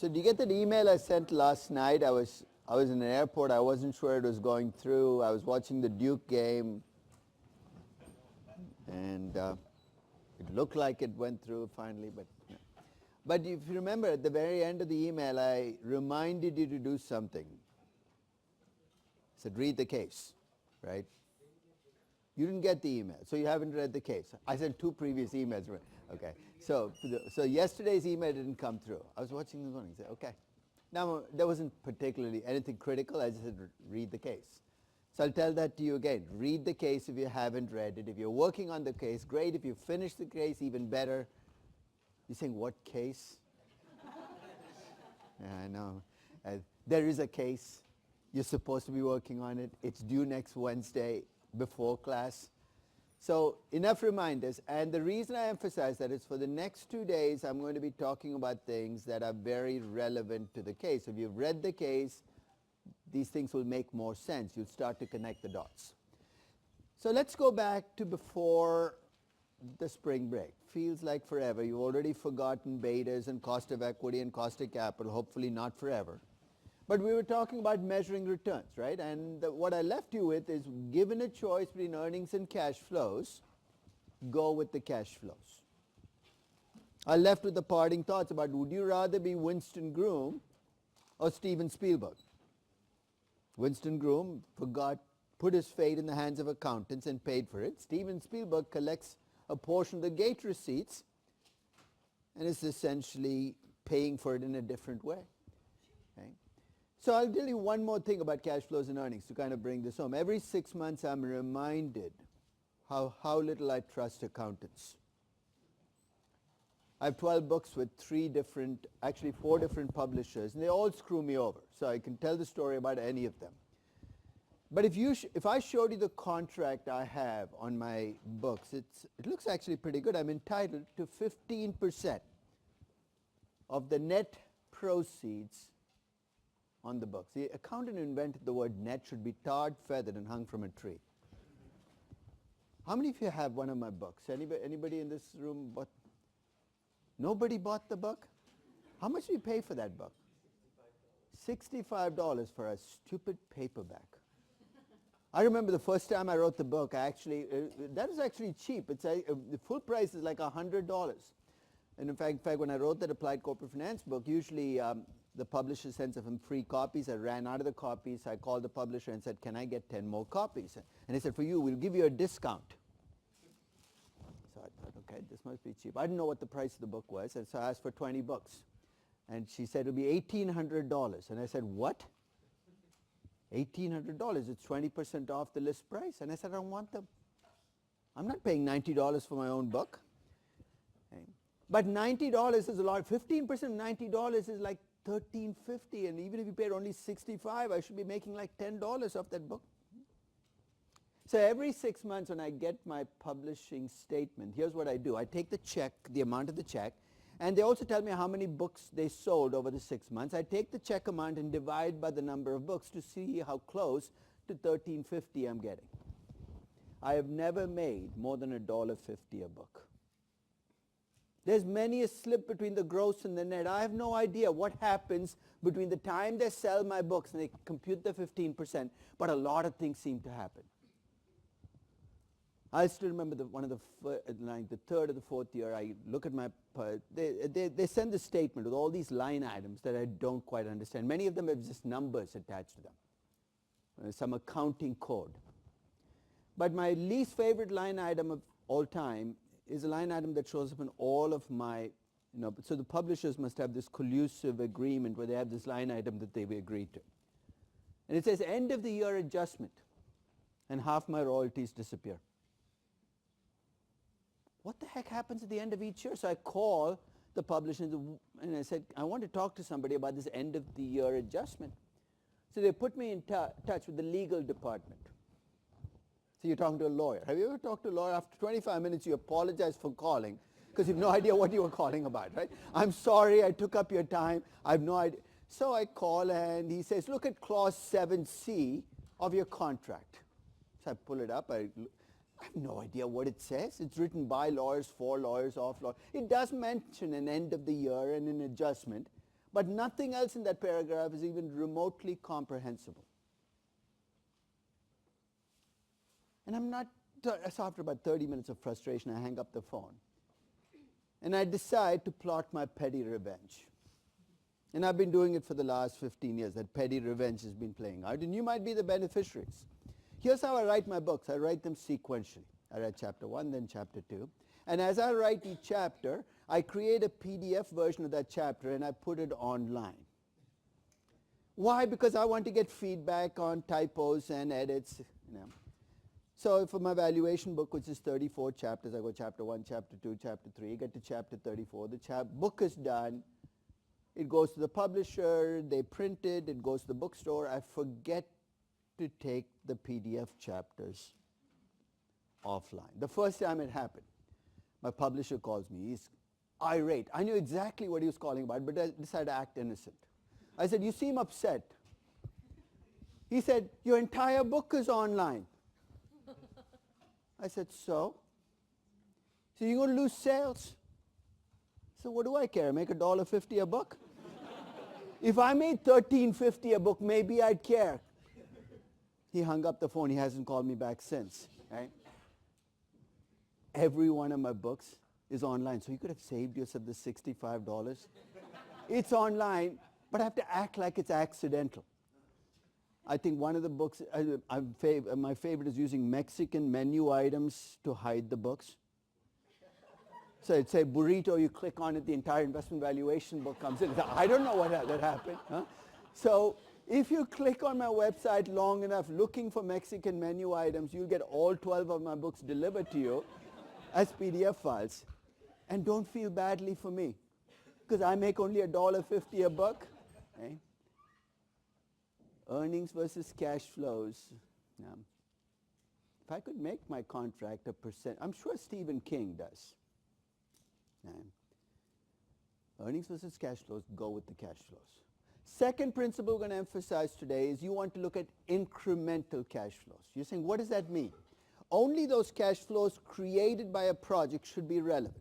So did you get that email I sent last night? I was in an airport. I wasn't sure it was going through. I was watching the Duke game, and it looked like it went through finally. But if you remember, at the very end of the email, I reminded you to do something. I said, read the case, right? You didn't get the email, so you haven't read the case. I sent 2 previous emails. Okay, so yesterday's email didn't come through. I was watching this morning and said, okay. Now, there wasn't particularly anything critical. I just said, read the case. So I'll tell that to you again. Read the case if you haven't read it. If you're working on the case, great. If you finish the case, even better. You're saying, what case? Yeah, I know. There is a case. You're supposed to be working on it. It's due next Wednesday before class. So enough reminders. And the reason I emphasize that is for the next 2 days, I'm going to be talking about things that are very relevant to the case. If you've read the case, these things will make more sense. You'll start to connect the dots. So let's go back to before the spring break. Feels like forever. You've already forgotten betas and cost of equity and cost of capital, hopefully not forever. But we were talking about measuring returns, right? And what I left you with is, given a choice between earnings and cash flows, go with the cash flows. I left with the parting thoughts about, would you rather be Winston Groom or Steven Spielberg? Winston Groom put his fate in the hands of accountants and paid for it. Steven Spielberg collects a portion of the gate receipts and is essentially paying for it in a different way. Okay? So I'll tell you one more thing about cash flows and earnings to kind of bring this home. Every 6 months I'm reminded how little I trust accountants. I have 12 books with 4 different publishers, and they all screw me over. So I can tell the story about any of them. But if I showed you the contract I have on my books, it looks actually pretty good. I'm entitled to 15% of the net proceeds on the books. The accountant who invented the word net should be tarred, feathered, and hung from a tree. How many of you have one of my books? Anybody in this room bought? Nobody bought the book? How much do you pay for that book? $65 for a stupid paperback. I remember the first time I wrote the book, that was actually cheap. The full price is like $100. And in fact, when I wrote that Applied Corporate Finance book, usually the publisher sends them free copies. I ran out of the copies. I called the publisher and said, can I get 10 more copies? And they said, for you, we'll give you a discount. So I thought, okay, this must be cheap. I didn't know what the price of the book was, and so I asked for 20 books. And she said, it'll be $1,800. And I said, what? $1,800, it's 20% off the list price. And I said, I don't want them. I'm not paying $90 for my own book. Okay. But $90 is a lot. 15% of $90 is like $13.50, and even if you paid only $65, I should be making like $10 off that book. So every 6 months when I get my publishing statement, here's what I do. I take the check, the amount of the check, and they also tell me how many books they sold over the 6 months. I take the check amount and divide by the number of books to see how close to $13.50 I'm getting. I have never made more than $1.50 a book. There's many a slip between the gross and the net. I have no idea what happens between the time they sell my books and they compute the 15%, but a lot of things seem to happen. I still remember the third or the fourth year, I look at they send the statement with all these line items that I don't quite understand. Many of them have just numbers attached to them, some accounting code. But my least favorite line item of all time is a line item that shows up in all of my, so the publishers must have this collusive agreement where they have this line item that they've agreed to. And it says end of the year adjustment, and half my royalties disappear. What the heck happens at the end of each year? So I call the publisher and I said, I want to talk to somebody about this end of the year adjustment. So they put me in touch with the legal department. So you're talking to a lawyer. Have you ever talked to a lawyer? After 25 minutes, you apologize for calling because you have no idea what you were calling about, right? I'm sorry, I took up your time. I have no idea. So I call and he says, look at clause 7C of your contract. So I pull it up. I have no idea what it says. It's written by lawyers, for lawyers, of lawyers. It does mention an end of the year and an adjustment, but nothing else in that paragraph is even remotely comprehensible. And so after about 30 minutes of frustration, I hang up the phone. And I decide to plot my petty revenge. And I've been doing it for the last 15 years. That petty revenge has been playing out, and you might be the beneficiaries. Here's how I write my books. I write them sequentially. I write chapter 1, then chapter 2. And as I write each chapter, I create a PDF version of that chapter and I put it online. Why? Because I want to get feedback on typos and edits. So for my valuation book, which is 34 chapters, I go chapter 1, chapter 2, chapter 3, get to chapter 34. The book is done. It goes to the publisher, they print it, it goes to the bookstore. I forget to take the PDF chapters offline. The first time it happened, my publisher calls me. He's irate. I knew exactly what he was calling about, but I decided to act innocent. I said, you seem upset. He said, your entire book is online. I said, so? So you're going to lose sales? So what do I care? I make $1.50 a book? If I made $13.50 a book, maybe I'd care. He hung up the phone. He hasn't called me back since. Right? Every one of my books is online. So you could have saved yourself the $65. It's online, but I have to act like it's accidental. I think one of the books, my favorite is using Mexican menu items to hide the books. So it'd say burrito, you click on it, the entire investment valuation book comes in. I don't know what that happened. Huh? So if you click on my website long enough looking for Mexican menu items, you'll get all 12 of my books delivered to you as PDF files. And don't feel badly for me, because I make only $1.50 a book. Okay? Earnings versus cash flows. If I could make my contract a percent, I'm sure Stephen King does. Earnings versus cash flows, go with the cash flows. Second principle we're going to emphasize today is you want to look at incremental cash flows. You're saying, what does that mean? Only those cash flows created by a project should be relevant.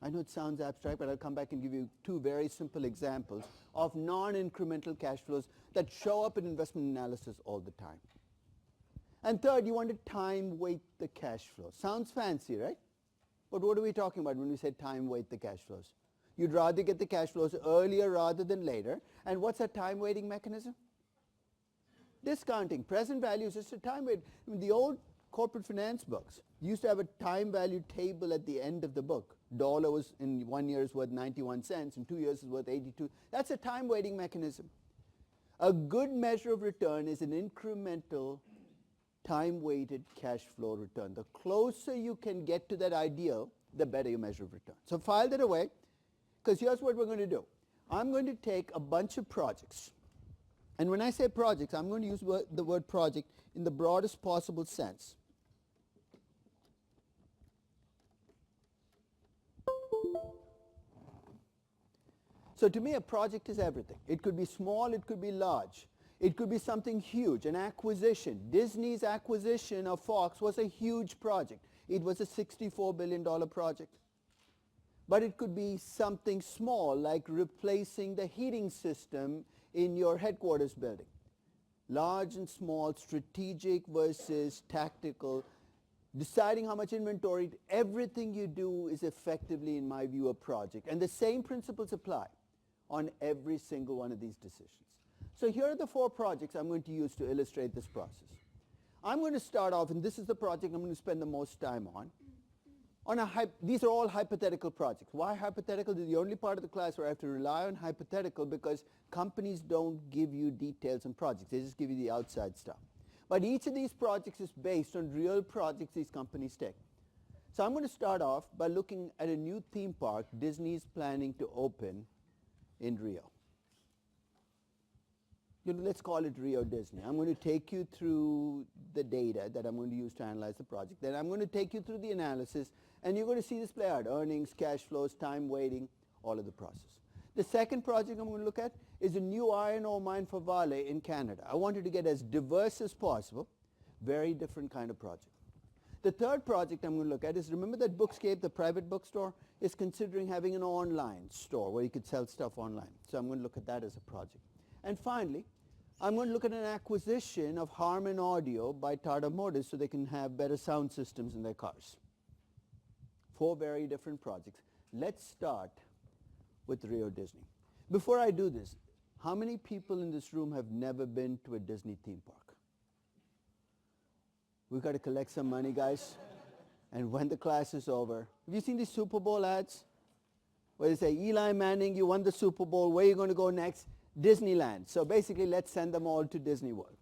I know it sounds abstract, but I'll come back and give you two very simple examples of non-incremental cash flows that show up in investment analysis all the time. And third, you want to time weight the cash flow. Sounds fancy, right? But what are we talking about when we say time weight the cash flows? You'd rather get the cash flows earlier rather than later. And what's a time weighting mechanism? Discounting. Present value is just a time weight. I mean, the old corporate finance books used to have a time value table at the end of the book. Dollar was in 1 year is worth 91 cents, in 2 years is worth 82. That's a time weighting mechanism. A good measure of return is an incremental time-weighted cash flow return. The closer you can get to that ideal, the better your measure of return. So file that away, because here's what we're going to do. I'm going to take a bunch of projects. And when I say projects, I'm going to use the word project in the broadest possible sense. So to me, a project is everything. It could be small, it could be large. It could be something huge, an acquisition. Disney's acquisition of Fox was a huge project. It was a $64 billion project. But it could be something small, like replacing the heating system in your headquarters building. Large and small, strategic versus tactical, deciding how much inventory, everything you do is effectively, in my view, a project. And the same principles apply on every single one of these decisions. So here are the 4 projects I'm going to use to illustrate this process. I'm going to start off, and this is the project I'm going to spend the most time on. These are all hypothetical projects. Why hypothetical? This is the only part of the class where I have to rely on hypothetical, because companies don't give you details on projects. They just give you the outside stuff. But each of these projects is based on real projects these companies take. So I'm going to start off by looking at a new theme park Disney's planning to open in Rio. Let's call it Rio Disney. I'm going to take you through the data that I'm going to use to analyze the project. Then I'm going to take you through the analysis, and you're going to see this play out. Earnings, cash flows, time weighting, all of the process. The second project I'm going to look at is a new iron ore mine for Vale in Canada. I wanted to get as diverse as possible. Very different kind of project. The third project I'm going to look at is, remember that Bookscape, the private bookstore, is considering having an online store where you could sell stuff online. So I'm going to look at that as a project. And finally, I'm going to look at an acquisition of Harman Audio by Tata Motors so they can have better sound systems in their cars. 4 very different projects. Let's start with Rio Disney. Before I do this, how many people in this room have never been to a Disney theme park? We've got to collect some money, guys. And when the class is over, have you seen these Super Bowl ads? Where they say, Eli Manning, you won the Super Bowl, where are you going to go next? Disneyland. So basically, let's send them all to Disney World.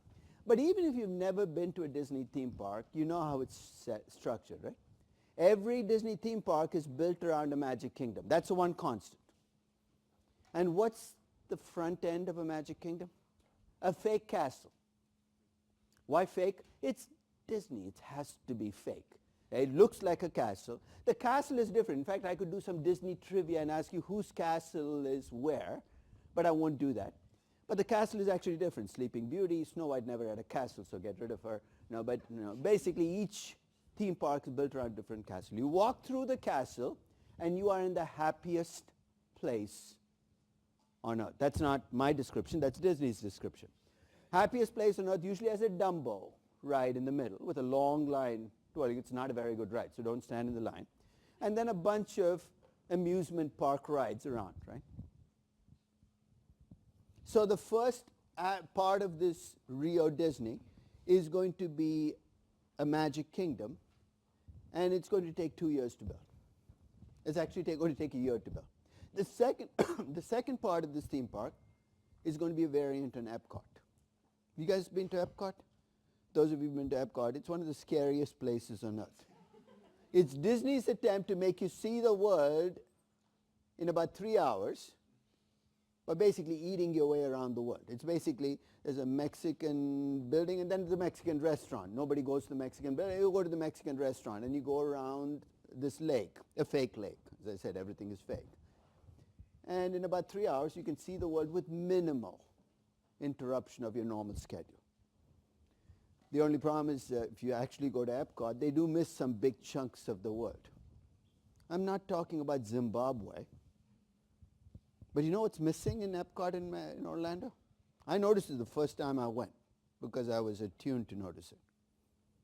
But even if you've never been to a Disney theme park, you know how it's structured, right? Every Disney theme park is built around a Magic Kingdom. That's the one constant. And what's the front end of a Magic Kingdom? A fake castle. Why fake? It's Disney. It has to be fake. It looks like a castle. The castle is different. In fact, I could do some Disney trivia and ask you whose castle is where, but I won't do that. But the castle is actually different. Sleeping Beauty, Snow White never had a castle, so get rid of her. No, but basically each theme park is built around a different castle. You walk through the castle, and you are in the happiest place on earth. That's not my description. That's Disney's description. Happiest place on earth usually has a Dumbo ride in the middle with a long line. Well, it's not a very good ride, so don't stand in the line. And then a bunch of amusement park rides around, right? So the first part of this Rio Disney is going to be a Magic Kingdom, and it's going to take 2 years to build. It's actually going to take a year to build. The second, the second part of this theme park is going to be a variant on Epcot. You guys been to Epcot? Those of you who've been to Epcot, it's one of the scariest places on earth. It's Disney's attempt to make you see the world in about 3 hours, by basically eating your way around the world. It's basically, there's a Mexican building and then the Mexican restaurant. Nobody goes to the Mexican building. You go to the Mexican restaurant and you go around this lake, a fake lake. As I said, everything is fake. And in about 3 hours, you can see the world with minimal interruption of your normal schedule. The only problem is if you actually go to Epcot, they do miss some big chunks of the world. I'm not talking about Zimbabwe. But you know what's missing in Epcot in Orlando? I noticed it the first time I went because I was attuned to notice it.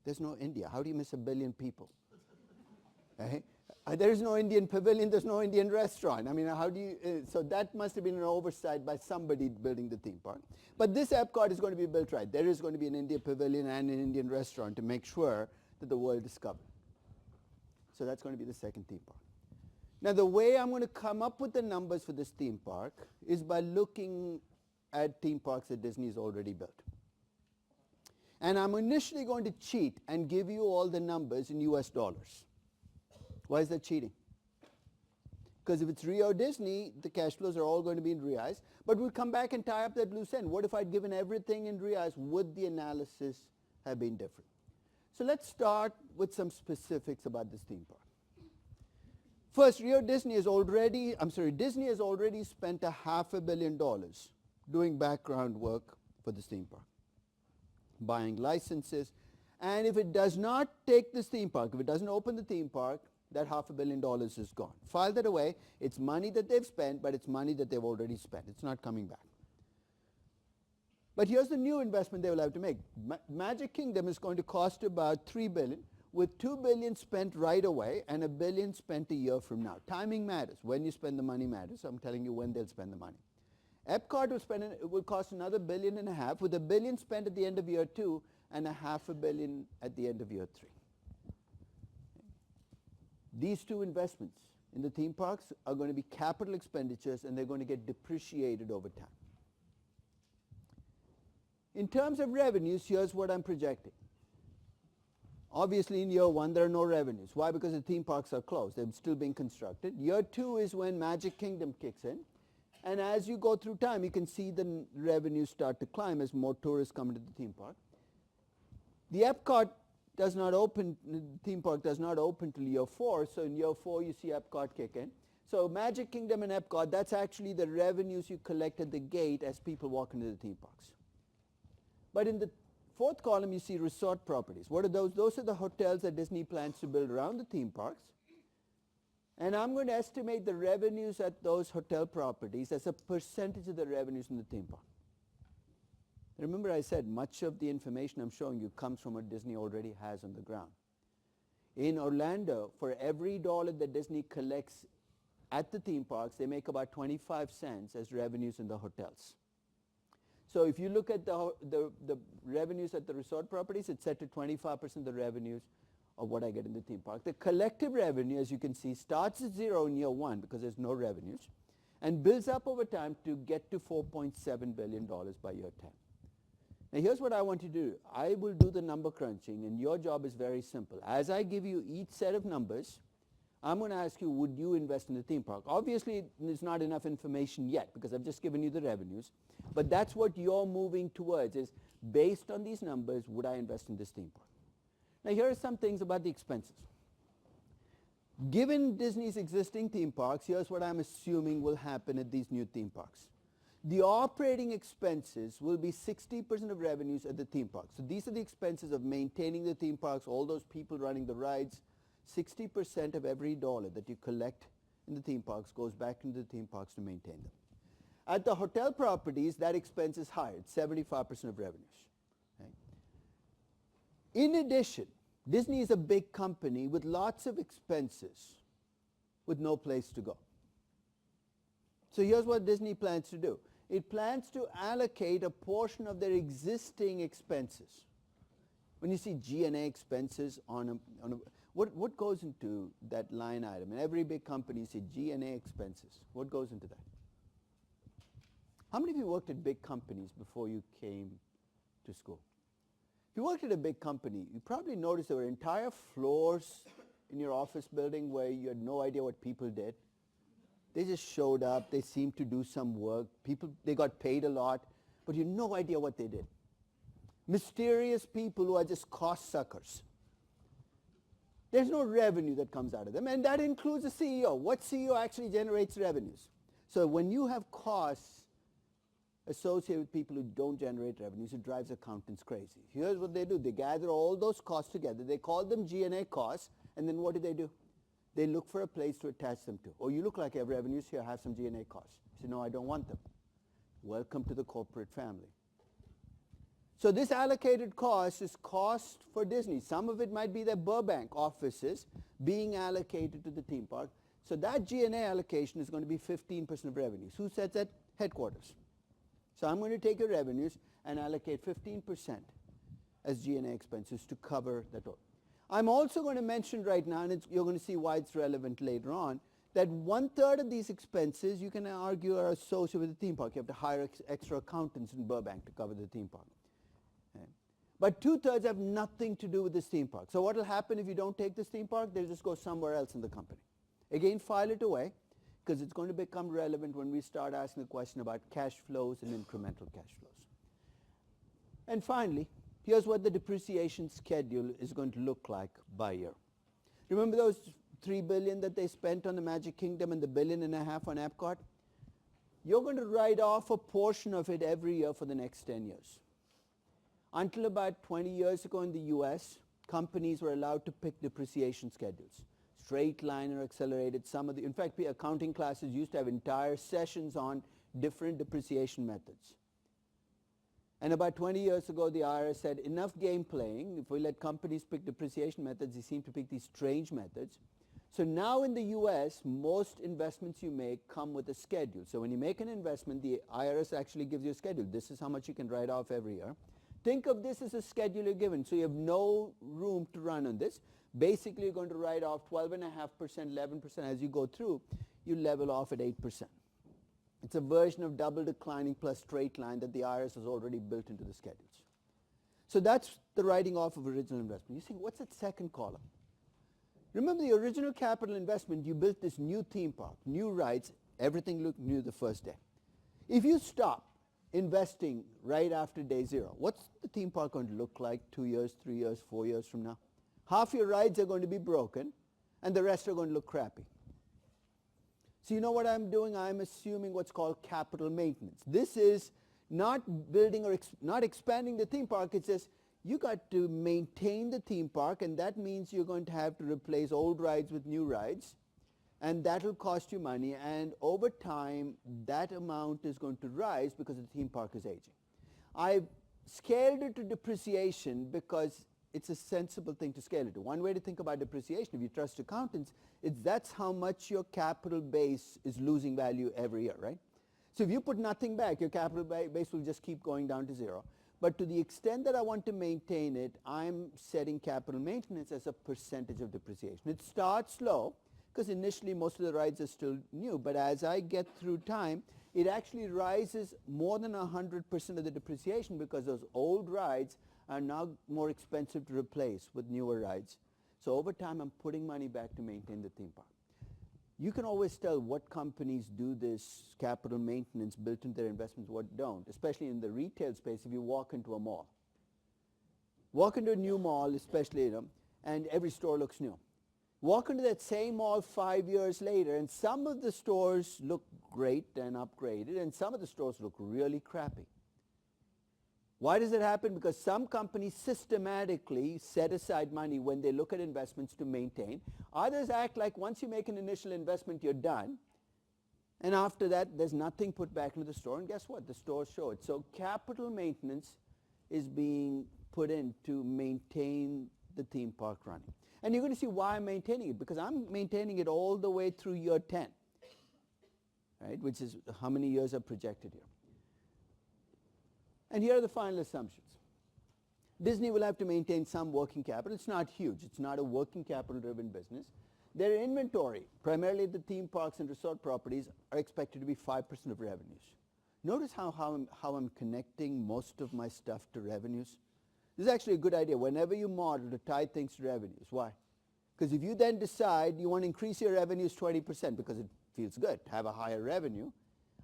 There's no India. How do you miss 1 billion people? Right? There is no Indian pavilion. There's no Indian restaurant. I mean, how do you... so that must have been an oversight by somebody building the theme park. But this Epcot is going to be built right. There is going to be an Indian pavilion and an Indian restaurant to make sure that the world is covered. So that's going to be the second theme park. Now, the way I'm going to come up with the numbers for this theme park is by looking at theme parks that Disney has already built. And I'm initially going to cheat and give you all the numbers in US dollars. Why is that cheating? Because if it's Rio Disney, the cash flows are all going to be in reais. But we'll come back and tie up that loose end. What if I'd given everything in reais? Would the analysis have been different? So let's start with some specifics about this theme park. First, Disney has already spent $500 million doing background work for this theme park, buying licenses. And if it does not take this theme park, if it doesn't open the theme park, that $500 million is gone. File that away. It's money that they've spent, but it's money that they've already spent. It's not coming back. But here's the new investment they will have to make. Magic Kingdom is going to cost about $3 billion, with $2 billion spent right away and $1 billion spent a year from now. Timing matters. When you spend the money matters. I'm telling you when they'll spend the money. Epcot will cost another $1.5 billion, with $1 billion spent at the end of year 2 and $500 million at the end of year 3. These two investments in the theme parks are going to be capital expenditures, and they're going to get depreciated over time. In terms of revenues, here's what I'm projecting. Obviously, in year 1, there are no revenues. Why? Because the theme parks are closed. They're still being constructed. Year 2 is when Magic Kingdom kicks in. And as you go through time, you can see the revenues start to climb as more tourists come into the theme park. The Epcot does not open, the theme park does not open till year 4. So in year 4, you see Epcot kick in. So Magic Kingdom and Epcot, that's actually the revenues you collect at the gate as people walk into the theme parks. But in the fourth column, you see resort properties. What are those? Those are the hotels that Disney plans to build around the theme parks. And I'm going to estimate the revenues at those hotel properties as a percentage of the revenues in the theme park. Remember I said much of the information I'm showing you comes from what Disney already has on the ground. In Orlando, for every dollar that Disney collects at the theme parks, they make about 25 cents as revenues in the hotels. So if you look at the revenues at the resort properties, it's set to 25% of the revenues of what I get in the theme park. The collective revenue, as you can see, starts at 0 in year 1 because there's no revenues, and builds up over time to get to $4.7 billion by year 10. Now here's what I want you to do. I will do the number crunching, and your job is very simple. As I give you each set of numbers, I'm going to ask you, would you invest in the theme park? Obviously, there's not enough information yet because I've just given you the revenues, but that's what you're moving towards is, based on these numbers, would I invest in this theme park? Now here are some things about the expenses. Given Disney's existing theme parks, here's what I'm assuming will happen at these new theme parks. The operating expenses will be 60% of revenues at the theme park. So these are the expenses of maintaining the theme parks, all those people running the rides. 60% of every dollar that you collect in the theme parks goes back into the theme parks to maintain them. At the hotel properties, that expense is higher. It's 75% of revenues. Okay? In addition, Disney is a big company with lots of expenses with no place to go. So here's what Disney plans to do. It plans to allocate a portion of their existing expenses. When you see G&A expenses what goes into that line item? In every big company, you see G&A expenses. What goes into that? How many of you worked at big companies before you came to school? If you worked at a big company, you probably noticed there were entire floors in your office building where you had no idea what people did. They just showed up, they seemed to do some work, they got paid a lot, but you had no idea what they did. Mysterious people who are just cost suckers. There's no revenue that comes out of them, and that includes the CEO. What CEO actually generates revenues? So when you have costs associated with people who don't generate revenues, it drives accountants crazy. Here's what they do. They gather all those costs together. They call them G&A costs, and then what do? They look for a place to attach them to. Oh, you look like you have revenues here, have some G&A costs. You say, no, I don't want them. Welcome to the corporate family. So this allocated cost is cost for Disney. Some of it might be their Burbank offices being allocated to the theme park. So that G&A allocation is going to be 15% of revenues. Who sets that? Headquarters. So I'm going to take your revenues and allocate 15% as G&A expenses to cover that all. I'm also going to mention right now, and you're going to see why it's relevant later on, that 1/3 of these expenses you can argue are associated with the theme park. You have to hire extra accountants in Burbank to cover the theme park. Okay. But 2/3 have nothing to do with this theme park. So what will happen if you don't take this theme park? They'll just go somewhere else in the company. Again, file it away, because it's going to become relevant when we start asking the question about cash flows and incremental cash flows. And finally, here's what the depreciation schedule is going to look like by year. Remember those $3 billion that they spent on the Magic Kingdom and the $1.5 billion on Epcot? You're going to write off a portion of it every year for the next 10 years. Until about 20 years ago in the US, companies were allowed to pick depreciation schedules. Straight line or accelerated, in fact, accounting classes used to have entire sessions on different depreciation methods. And about 20 years ago, the IRS said, enough game playing. If we let companies pick depreciation methods, they seem to pick these strange methods. So now in the US, most investments you make come with a schedule. So when you make an investment, the IRS actually gives you a schedule. This is how much you can write off every year. Think of this as a schedule you're given. So you have no room to run on this. Basically, you're going to write off 12.5%, 11% as you go through. You level off at 8%. It's a version of double declining plus straight line that the IRS has already built into the schedules. So that's the writing off of original investment. You think, what's that second column? Remember the original capital investment, you built this new theme park, new rides, everything looked new the first day. If you stop investing right after day 0, what's the theme park going to look like 2 years, 3 years, 4 years from now? Half your rides are going to be broken, and the rest are going to look crappy. So you know what I'm doing? I'm assuming what's called capital maintenance. This is not building or not expanding the theme park. It's just you got to maintain the theme park, and that means you're going to have to replace old rides with new rides, and that will cost you money, and over time that amount is going to rise because the theme park is aging. I've scaled it to depreciation because it's a sensible thing to scale it to. One way to think about depreciation, if you trust accountants, is that's how much your capital base is losing value every year, right? So if you put nothing back, your capital base will just keep going down to zero. But to the extent that I want to maintain it, I'm setting capital maintenance as a percentage of depreciation. It starts low because initially most of the rides are still new, but as I get through time, it actually rises more than 100% of the depreciation because those old rides are now more expensive to replace with newer rides. So over time, I'm putting money back to maintain the theme park. You can always tell what companies do this capital maintenance built into their investments, what don't, especially in the retail space if you walk into a mall. Walk into a new mall, especially, and every store looks new. Walk into that same mall 5 years later, and some of the stores look great and upgraded, and some of the stores look really crappy. Why does it happen? Because some companies systematically set aside money when they look at investments to maintain. Others act like once you make an initial investment, you're done. And after that, there's nothing put back into the store. And guess what? The stores show it. So capital maintenance is being put in to maintain the theme park running. And you're going to see why I'm maintaining it. Because I'm maintaining it all the way through year 10, right? Which is how many years are projected here. And here are the final assumptions. Disney will have to maintain some working capital. It's not huge. It's not a working capital driven business. Their inventory, primarily the theme parks and resort properties, are expected to be 5% of revenues. Notice how I'm connecting most of my stuff to revenues. This is actually a good idea whenever you model to tie things to revenues. Why? Because if you then decide you want to increase your revenues 20% because it feels good to have a higher revenue,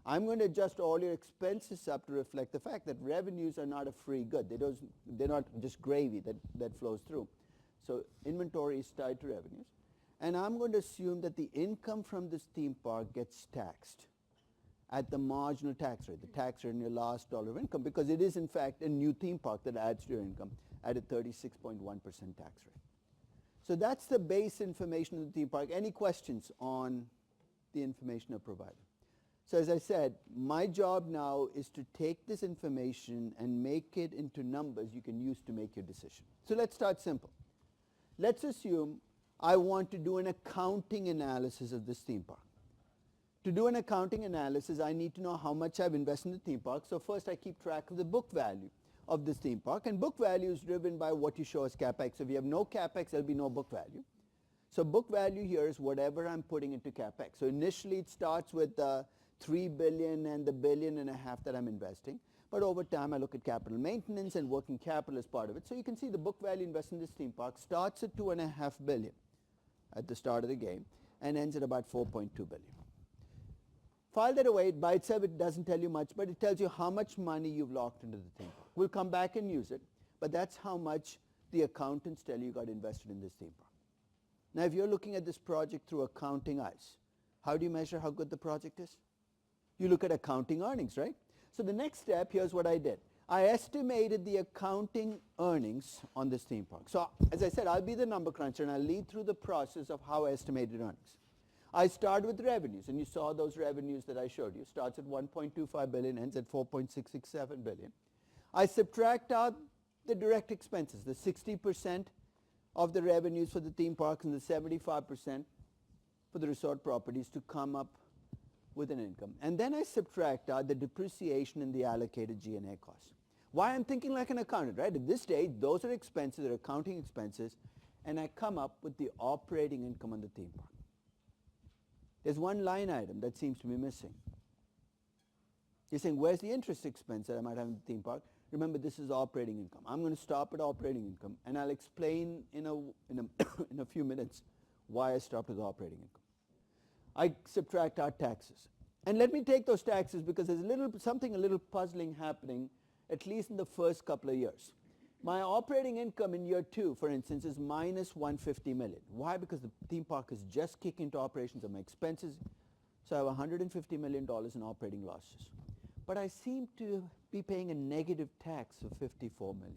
I'm going to adjust all your expenses up to reflect the fact that revenues are not a free good. They're not just gravy that flows through. So inventory is tied to revenues. And I'm going to assume that the income from this theme park gets taxed at the marginal tax rate, the tax rate on your last dollar of income, because it is in fact a new theme park that adds to your income at a 36.1% tax rate. So that's the base information of the theme park. Any questions on the information I provided? So as I said, my job now is to take this information and make it into numbers you can use to make your decision. So let's start simple. Let's assume I want to do an accounting analysis of this theme park. To do an accounting analysis, I need to know how much I've invested in the theme park. So first I keep track of the book value of this theme park. And book value is driven by what you show as CapEx. So if you have no CapEx, there'll be no book value. So book value here is whatever I'm putting into CapEx. So initially it starts with $3 billion and the $1.5 billion that I'm investing. But over time, I look at capital maintenance and working capital as part of it. So you can see the book value invested in this theme park starts at $2.5 billion at the start of the game and ends at about $4.2 billion. File that away. By itself, it doesn't tell you much, but it tells you how much money you've locked into the theme park. We'll come back and use it, but that's how much the accountants tell you got invested in this theme park. Now, if you're looking at this project through accounting eyes, how do you measure how good the project is? You look at accounting earnings, right? So the next step, here's what I did. I estimated the accounting earnings on this theme park. So as I said, I'll be the number cruncher and I'll lead through the process of how I estimated earnings. I start with revenues, and you saw those revenues that I showed you. Starts at $1.25 billion, ends at $4.667 billion. I subtract out the direct expenses, the 60% of the revenues for the theme parks and the 75% for the resort properties to come up with an income. And then I subtract out the depreciation and the allocated G&A costs. Why I'm thinking like an accountant, right? At this stage, those are expenses, they're accounting expenses, and I come up with the operating income on the theme park. There's one line item that seems to be missing. You're saying, where's the interest expense that I might have in the theme park? Remember, this is operating income. I'm going to stop at operating income, and I'll explain in a few minutes why I stopped with operating income. I subtract out taxes. And let me take those taxes because there's something a little puzzling happening, at least in the first couple of years. My operating income in year 2, for instance, is minus $150 million. Why? Because the theme park is just kicking into operations of my expenses. So I have $150 million in operating losses. But I seem to be paying a negative tax of $54 million.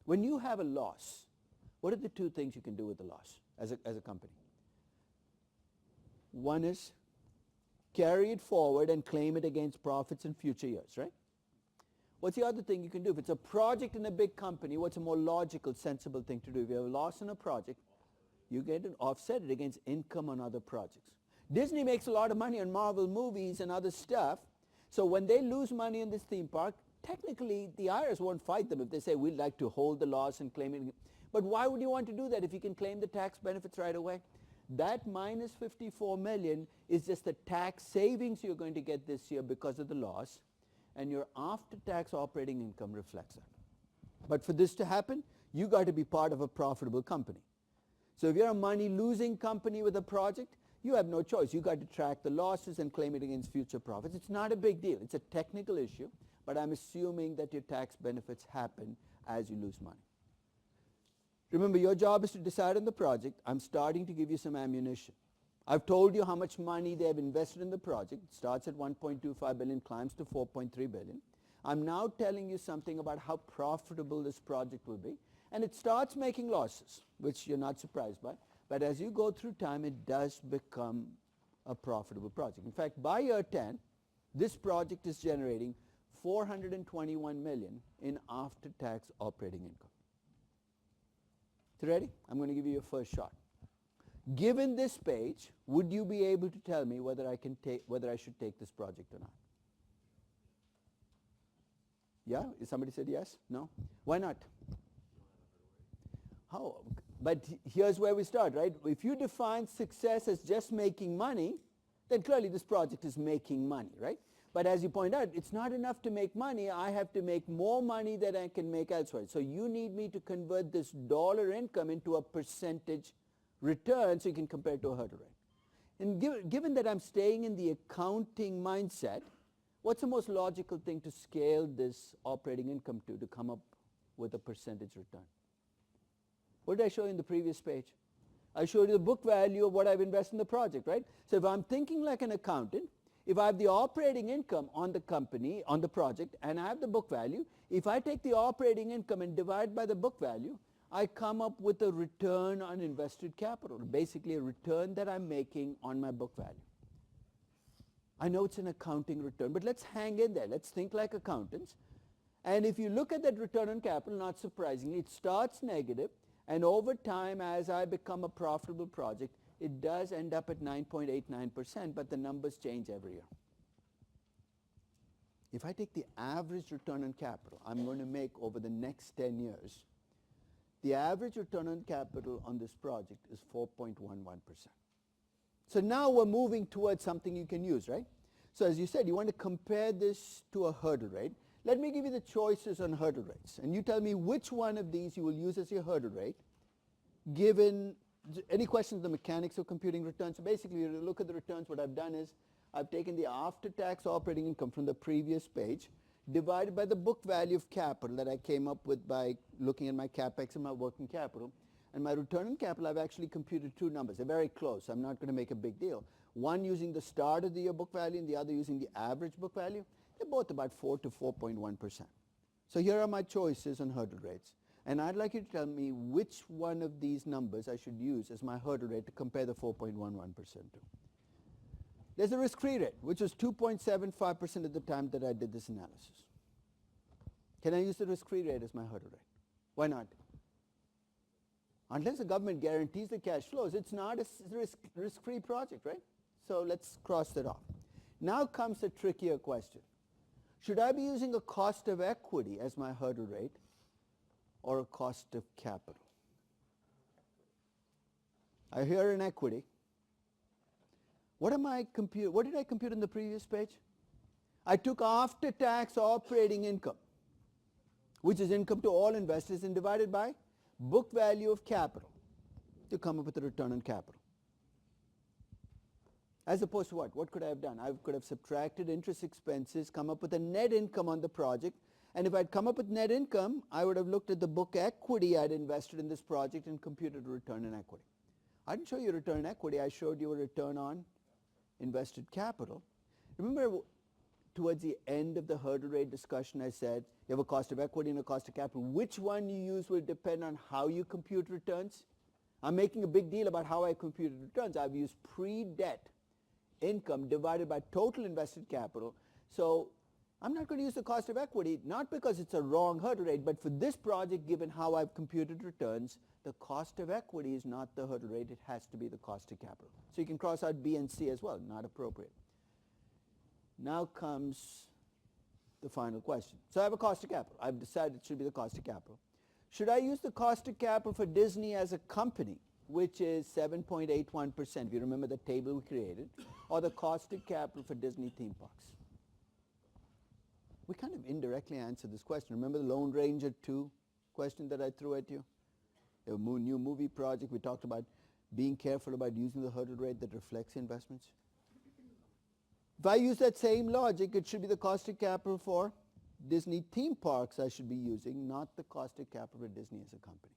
When you have a loss, what are the two things you can do with the loss as a company? One is carry it forward and claim it against profits in future years, right? What's the other thing you can do? If it's a project in a big company, what's a more logical, sensible thing to do? If you have a loss in a project, you get to offset it against income on other projects. Disney makes a lot of money on Marvel movies and other stuff, so when they lose money in this theme park, technically the IRS won't fight them if they say we'd like to hold the loss and claim it. But why would you want to do that if you can claim the tax benefits right away? That minus $54 million is just the tax savings you're going to get this year because of the loss, and your after-tax operating income reflects that. But for this to happen, you got to be part of a profitable company. So if you're a money-losing company with a project, you have no choice. You got to track the losses and claim it against future profits. It's not a big deal. It's a technical issue, but I'm assuming that your tax benefits happen as you lose money. Remember, your job is to decide on the project. I'm starting to give you some ammunition. I've told you how much money they have invested in the project. It starts at $1.25 billion, climbs to $4.3 billion. I'm now telling you something about how profitable this project will be. And it starts making losses, which you're not surprised by. But as you go through time, it does become a profitable project. In fact, by year 10, this project is generating $421 million in after-tax operating income. So ready? I'm going to give you your first shot. Given this page, would you be able to tell me whether I should take this project or not? Yeah? Somebody said yes? No? Why not? How? But here's where we start, right? If you define success as just making money, then clearly this project is making money, right? But as you point out, it's not enough to make money. I have to make more money than I can make elsewhere. So you need me to convert this dollar income into a percentage return so you can compare it to a hurdle rate. And given that I'm staying in the accounting mindset, what's the most logical thing to scale this operating income to come up with a percentage return? What did I show you in the previous page? I showed you the book value of what I've invested in the project, right? So if I'm thinking like an accountant, if I have the operating income on the company, on the project, and I have the book value, if I take the operating income and divide by the book value, I come up with a return on invested capital, basically a return that I'm making on my book value. I know it's an accounting return, but let's hang in there. Let's think like accountants. And if you look at that return on capital, not surprisingly, it starts negative, and over time, as I become a profitable project, it does end up at 9.89%, but the numbers change every year. If I take the average return on capital I'm going to make over the next 10 years, the average return on capital on this project is 4.11%. So now we're moving towards something you can use, right? So as you said, you want to compare this to a hurdle rate. Let me give you the choices on hurdle rates, and you tell me which one of these you will use as your hurdle rate, given any questions on the mechanics of computing returns. So basically, you look at the returns. What I've done is I've taken the after-tax operating income from the previous page, divided by the book value of capital that I came up with by looking at my capex and my working capital. And my return on capital, I've actually computed two numbers. They're very close. I'm not going to make a big deal. One using the start of the year book value and the other using the average book value. They're both about 4 to 4.1%. So here are my choices on hurdle rates. And I'd like you to tell me which one of these numbers I should use as my hurdle rate to compare the 4.11% to. There's a risk-free rate, which was 2.75% at the time that I did this analysis. Can I use the risk-free rate as my hurdle rate? Why not? Unless the government guarantees the cash flows, it's not a risk-free project, right? So let's cross that off. Now comes the trickier question. Should I be using a cost of equity as my hurdle rate or a cost of capital? I hear an equity. What did I compute in the previous page? I took after-tax operating income, which is income to all investors, and divided by book value of capital to come up with a return on capital. As opposed to what? What could I have done? I could have subtracted interest expenses, come up with a net income on the project, and if I'd come up with net income, I would have looked at the book equity I'd invested in this project and computed a return on equity. I didn't show you a return on equity, I showed you a return on invested capital. Remember towards the end of the hurdle rate discussion I said, You have a cost of equity and a cost of capital. Which one you use will depend on how you compute returns. I'm making a big deal about how I computed returns. I've used pre-debt income divided by total invested capital. So I'm not going to use the cost of equity, not because it's a wrong hurdle rate, but for this project, given how I've computed returns, the cost of equity is not the hurdle rate. It has to be the cost of capital. So you can cross out B and C as well, not appropriate. Now comes the final question. So I have a cost of capital. I've decided it should be the cost of capital. Should I use the cost of capital for Disney as a company, which is 7.81%, if you remember the table we created, or the cost of capital for Disney theme parks? We kind of indirectly answered this question. Remember the Lone Ranger 2 question that I threw at you? A new movie project, we talked about being careful about using the hurdle rate that reflects investments. If I use that same logic, it should be the cost of capital for Disney theme parks I should be using, not the cost of capital for Disney as a company.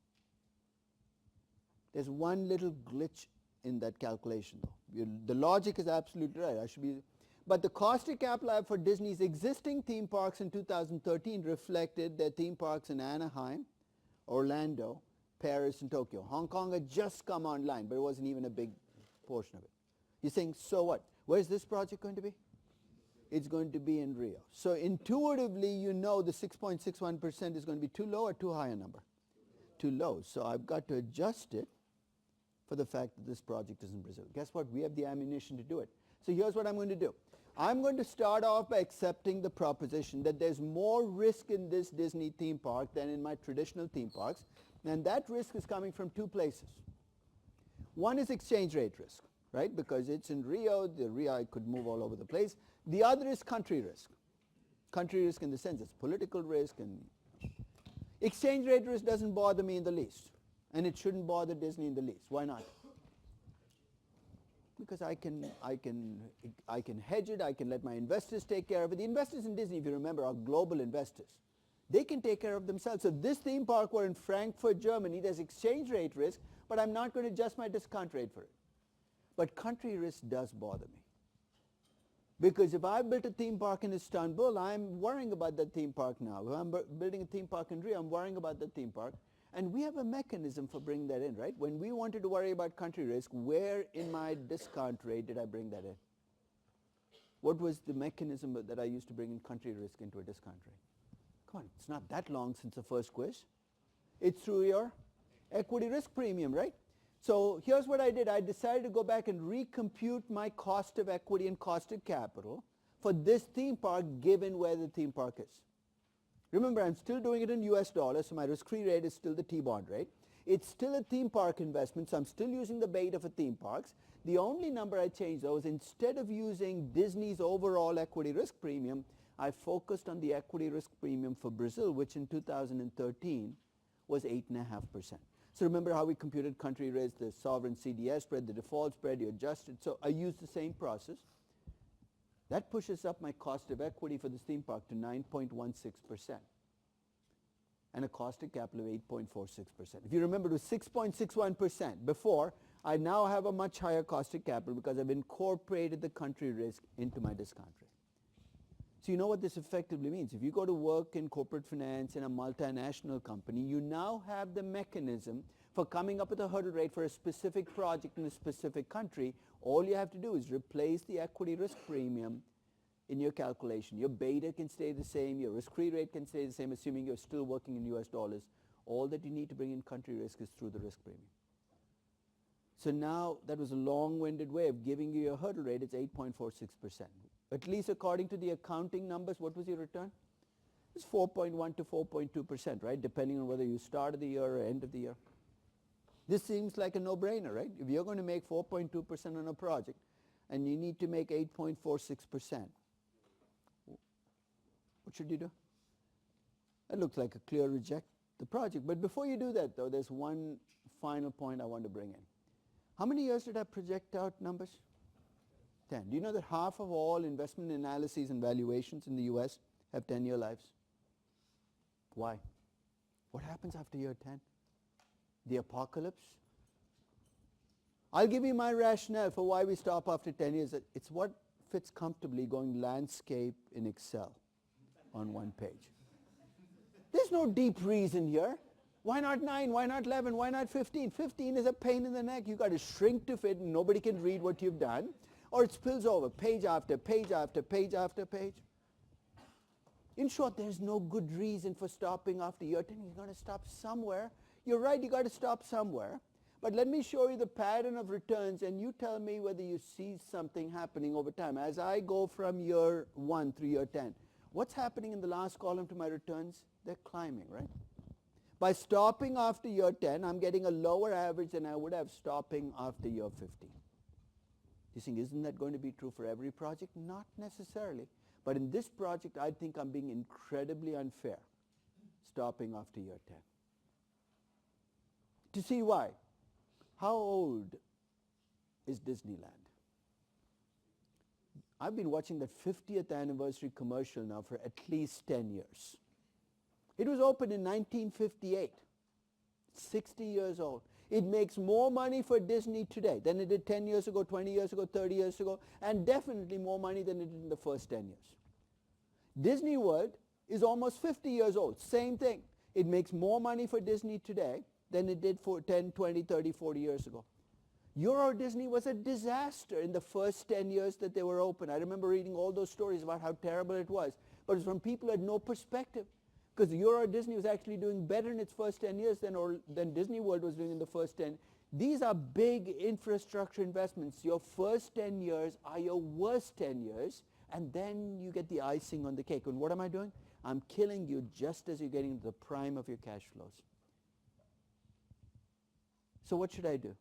There's one little glitch in that calculation though. The logic is absolutely right. But the cost of capital I have for Disney's existing theme parks in 2013 reflected their theme parks in Anaheim, Orlando, Paris, and Tokyo. Hong Kong had just come online, but it wasn't even a big portion of it. You're saying, so what? Where's this project going to be? It's going to be in Rio. So intuitively, you know the 6.61% is going to be too low or too high a number? Too low. So I've got to adjust it for the fact that this project is in Brazil. Guess what? We have the ammunition to do it. So here's what I'm going to do. I'm going to start off by accepting the proposition that there's more risk in this Disney theme park than in my traditional theme parks. And that risk is coming from two places. One is exchange rate risk, right? Because it's in Rio, the Rio could move all over the place. The other is country risk. Country risk in the sense it's political risk, and exchange rate risk doesn't bother me in the least. And it shouldn't bother Disney in the least. Why not? Because I can hedge it, I can let my investors take care of it. The investors in Disney, if you remember, are global investors. They can take care of themselves. So this theme park were in Frankfurt, Germany, there's exchange rate risk, but I'm not going to adjust my discount rate for it. But country risk does bother me. Because if I built a theme park in Istanbul, I'm worrying about that theme park now. If I'm building a theme park in Rio, I'm worrying about that theme park. And we have a mechanism for bringing that in, right? When we wanted to worry about country risk, where in my discount rate did I bring that in? What was the mechanism that I used to bring in country risk into a discount rate? Come on, it's not that long since the first quiz. It's through your equity risk premium, right? So here's what I did. I decided to go back and recompute my cost of equity and cost of capital for this theme park given where the theme park is. Remember, I'm still doing it in US dollars, so my risk-free rate is still the T-bond rate. It's still a theme park investment, so I'm still using the beta for theme parks. The only number I changed, though, is instead of using Disney's overall equity risk premium, I focused on the equity risk premium for Brazil, which in 2013 was 8.5%. So remember how we computed country risk, the sovereign CDS spread, the default spread, you adjusted. So I used the same process. That pushes up my cost of equity for this theme park to 9.16% and a cost of capital of 8.46%. If you remember, it was 6.61% before. I now have a much higher cost of capital because I've incorporated the country risk into my discount rate. So you know what this effectively means. If you go to work in corporate finance in a multinational company, you now have the mechanism for coming up with a hurdle rate for a specific project in a specific country. All you have to do is replace the equity risk premium in your calculation. Your beta can stay the same, your risk-free rate can stay the same, assuming you're still working in US dollars. All that you need to bring in country risk is through the risk premium. So now, that was a long-winded way of giving you your hurdle rate. It's 8.46%. At least according to the accounting numbers, what was your return? It's 4.1 to 4.2%, right? Depending on whether you started the year or end of the year. This seems like a no-brainer, right? If you're going to make 4.2% on a project and you need to make 8.46%, what should you do? That looks like a clear reject the project. But before you do that, though, there's one final point I want to bring in. How many years did I project out numbers? 10. Do you know that half of all investment analyses and valuations in the US have 10-year lives? Why? What happens after year 10? The apocalypse? I'll give you my rationale for why we stop after 10 years. It's what fits comfortably going landscape in Excel on one page. There's no deep reason here. Why not 9? Why not 11? Why not 15? 15 is a pain in the neck. You've got to shrink to fit and nobody can read what you've done. Or it spills over page after page after page after page. In short, there's no good reason for stopping after year 10. You're going to stop somewhere. You're right, you got to stop somewhere. But let me show you the pattern of returns and you tell me whether you see something happening over time. As I go from year 1 through year 10, what's happening in the last column to my returns? They're climbing, right? By stopping after year 10, I'm getting a lower average than I would have stopping after year 15. You think, isn't that going to be true for every project? Not necessarily. But in this project, I think I'm being incredibly unfair, stopping after year 10. To see why, how old is Disneyland? I've been watching that 50th anniversary commercial now for at least 10 years. It was opened in 1958, 60 years old. It makes more money for Disney today than it did 10 years ago, 20 years ago, 30 years ago, and definitely more money than it did in the first 10 years. Disney World is almost 50 years old. Same thing. It makes more money for Disney today than it did for 10, 20, 30, 40 years ago. Euro Disney was a disaster in the first 10 years that they were open. I remember reading all those stories about how terrible it was. But it was from people who had no perspective. Because Euro Disney was actually doing better in its first 10 years than Disney World was doing in the first 10. These are big infrastructure investments. Your first 10 years are your worst 10 years, and then you get the icing on the cake. And what am I doing? I'm killing you just as you're getting into the prime of your cash flows. So what should I do?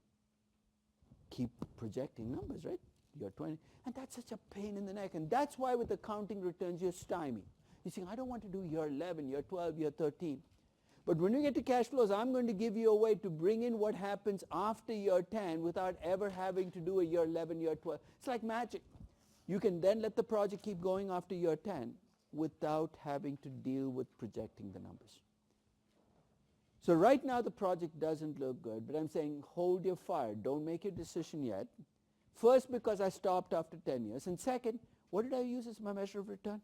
Keep projecting numbers, right? Year 20. And that's such a pain in the neck. And that's why with accounting returns, you're stymied. You think, I don't want to do year 11, year 12, year 13. But when we get to cash flows, I'm going to give you a way to bring in what happens after year 10 without ever having to do a year 11, year 12. It's like magic. You can then let the project keep going after year 10 without having to deal with projecting the numbers. So right now the project doesn't look good, but I'm saying hold your fire. Don't make your decision yet. First, because I stopped after 10 years. And second, what did I use as my measure of return?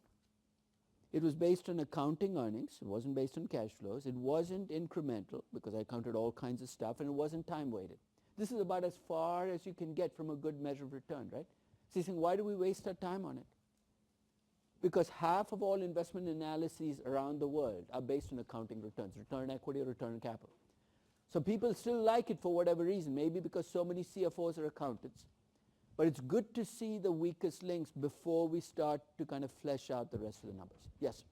It was based on accounting earnings. It wasn't based on cash flows. It wasn't incremental because I counted all kinds of stuff, and it wasn't time weighted. This is about as far as you can get from a good measure of return, right? So you're saying, why do we waste our time on it? Because half of all investment analyses around the world are based on accounting returns, return on equity or return on capital. So people still like it for whatever reason, maybe because so many CFOs are accountants. But it's good to see the weakest links before we start to kind of flesh out the rest of the numbers. Yes?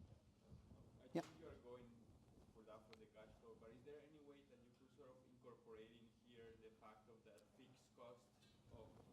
I think you are going for that for the cash flow, but is there any way that you could sort of incorporate in here the fact of that fixed cost of that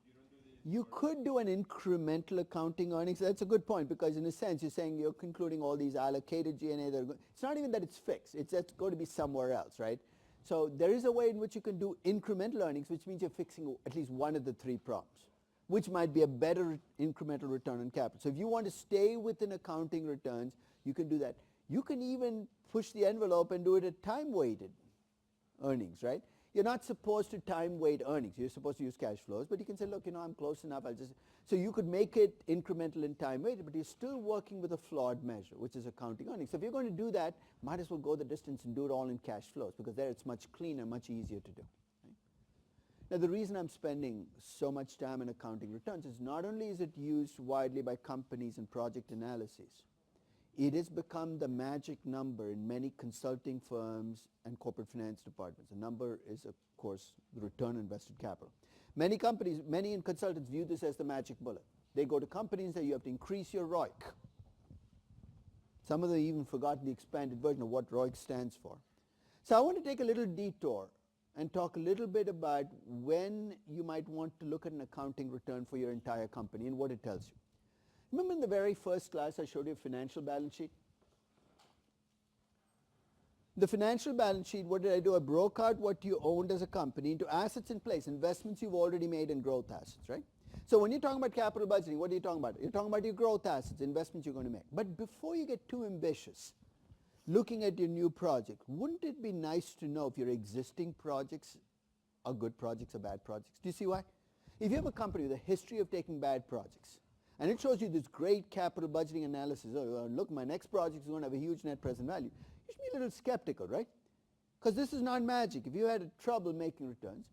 you don't do this? You could do an incremental accounting earnings. That's a good point because in a sense you're saying you're concluding all these allocated G&A. It's not even that it's fixed. It's going to be somewhere else, right? So there is a way in which you can do incremental earnings, which means you're fixing at least one of the three problems, which might be a better incremental return on capital. So if you want to stay within accounting returns, you can do that. You can even push the envelope and do it at time-weighted earnings, right? You're not supposed to time-weight earnings. You're supposed to use cash flows, but you can say, look, I'm close enough. So you could make it incremental and time-weighted, but you're still working with a flawed measure, which is accounting earnings. So if you're going to do that, might as well go the distance and do it all in cash flows, because there it's much cleaner, much easier to do. Right? Now, the reason I'm spending so much time in accounting returns is not only is it used widely by companies in project analyses, it has become the magic number in many consulting firms and corporate finance departments. The number is, of course, the return on invested capital. Many companies, many consultants view this as the magic bullet. They go to companies and say, you have to increase your ROIC. Some of them even forgotten the expanded version of what ROIC stands for. So I want to take a little detour and talk a little bit about when you might want to look at an accounting return for your entire company and what it tells you. Remember in the very first class I showed you a financial balance sheet? The financial balance sheet, what did I do? I broke out what you owned as a company into assets in place, investments you've already made, and growth assets, right? So when you're talking about capital budgeting, what are you talking about? You're talking about your growth assets, investments you're going to make. But before you get too ambitious, looking at your new project, wouldn't it be nice to know if your existing projects are good projects or bad projects? Do you see why? If you have a company with a history of taking bad projects, And it shows you this great capital budgeting analysis. Oh, look, my next project is going to have a huge net present value. You should be a little skeptical, right? Because this is not magic. If you had trouble making returns.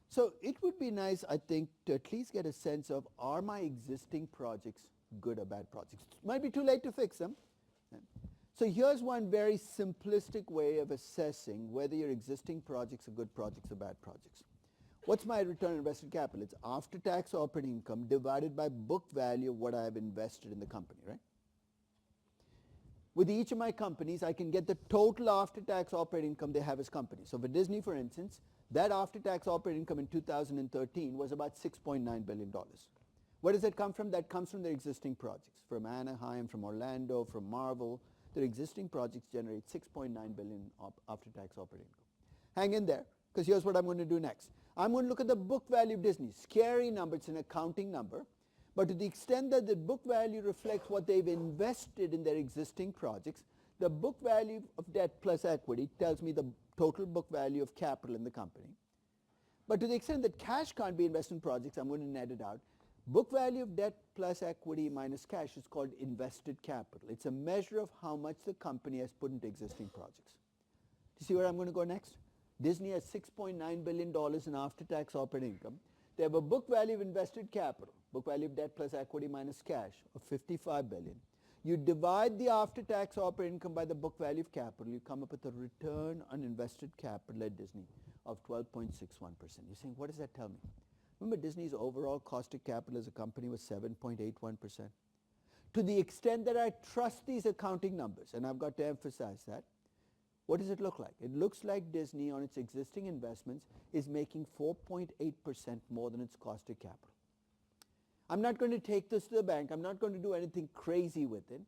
So it would be nice, I think, to at least get a sense of, are my existing projects good or bad projects? It might be too late to fix them. So here's one very simplistic way of assessing whether your existing projects are good projects or bad projects. What's my return on invested capital? It's after-tax operating income divided by book value of what I have invested in the company, right? With each of my companies, I can get the total after-tax operating income they have as companies. So for Disney, for instance, that after-tax operating income in 2013 was about $6.9 billion. Where does that come from? That comes from their existing projects. From Anaheim, from Orlando, from Marvel. Their existing projects generate $6.9 billion after-tax operating income. Hang in there, because here's what I'm going to do next. I'm going to look at the book value of Disney. Scary number, it's an accounting number. But to the extent that the book value reflects what they've invested in their existing projects, the book value of debt plus equity tells me the total book value of capital in the company. But to the extent that cash can't be invested in projects, I'm going to net it out. Book value of debt plus equity minus cash is called invested capital. It's a measure of how much the company has put into existing projects. Do you see where I'm going to go next? Disney has $6.9 billion in after-tax operating income. They have a book value of invested capital, book value of debt plus equity minus cash of $55 billion. You divide the after-tax operating income by the book value of capital, you come up with a return on invested capital at Disney of 12.61%. You're saying, what does that tell me? Remember, Disney's overall cost of capital as a company was 7.81%. To the extent that I trust these accounting numbers, and I've got to emphasize that, what does it look like? It looks like Disney on its existing investments is making 4.8% more than its cost of capital. I'm not going to take this to the bank. I'm not going to do anything crazy with it.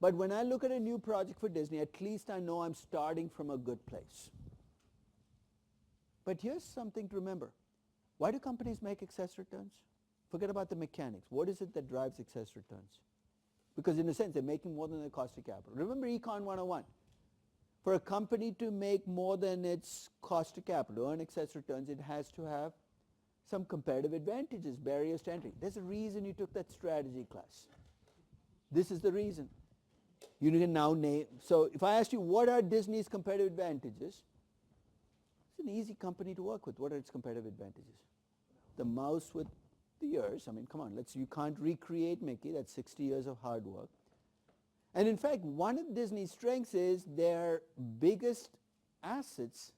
But when I look at a new project for Disney, at least I know I'm starting from a good place. But here's something to remember. Why do companies make excess returns? Forget about the mechanics. What is it that drives excess returns? Because in a sense, they're making more than their cost of capital. Remember Econ 101. For a company to make more than its cost of capital, earn excess returns, it has to have some competitive advantages, barriers to entry. There's a reason you took that strategy class. This is the reason. You can now name. So if I asked you, what are Disney's competitive advantages? It's an easy company to work with. What are its competitive advantages? The mouse with the ears. I mean, come on, you can't recreate Mickey. That's 60 years of hard work. And in fact, one of Disney's strengths is their biggest assets.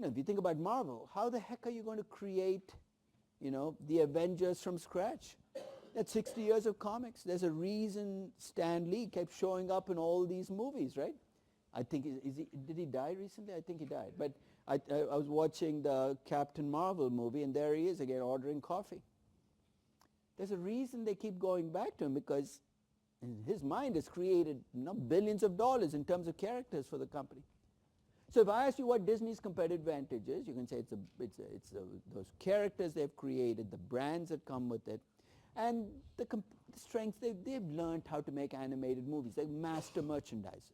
If you think about Marvel, how the heck are you going to create, the Avengers from scratch? That's 60 years of comics. There's a reason Stan Lee kept showing up in all these movies, right? I think, did he die recently? I think he died. But I was watching the Captain Marvel movie, and there he is again ordering coffee. There's a reason they keep going back to him, because his mind has created billions of dollars in terms of characters for the company. So if I ask you what Disney's competitive advantage is, you can say it's those characters they've created, the brands that come with it, and the strengths they've learned how to make animated movies. They're master merchandisers.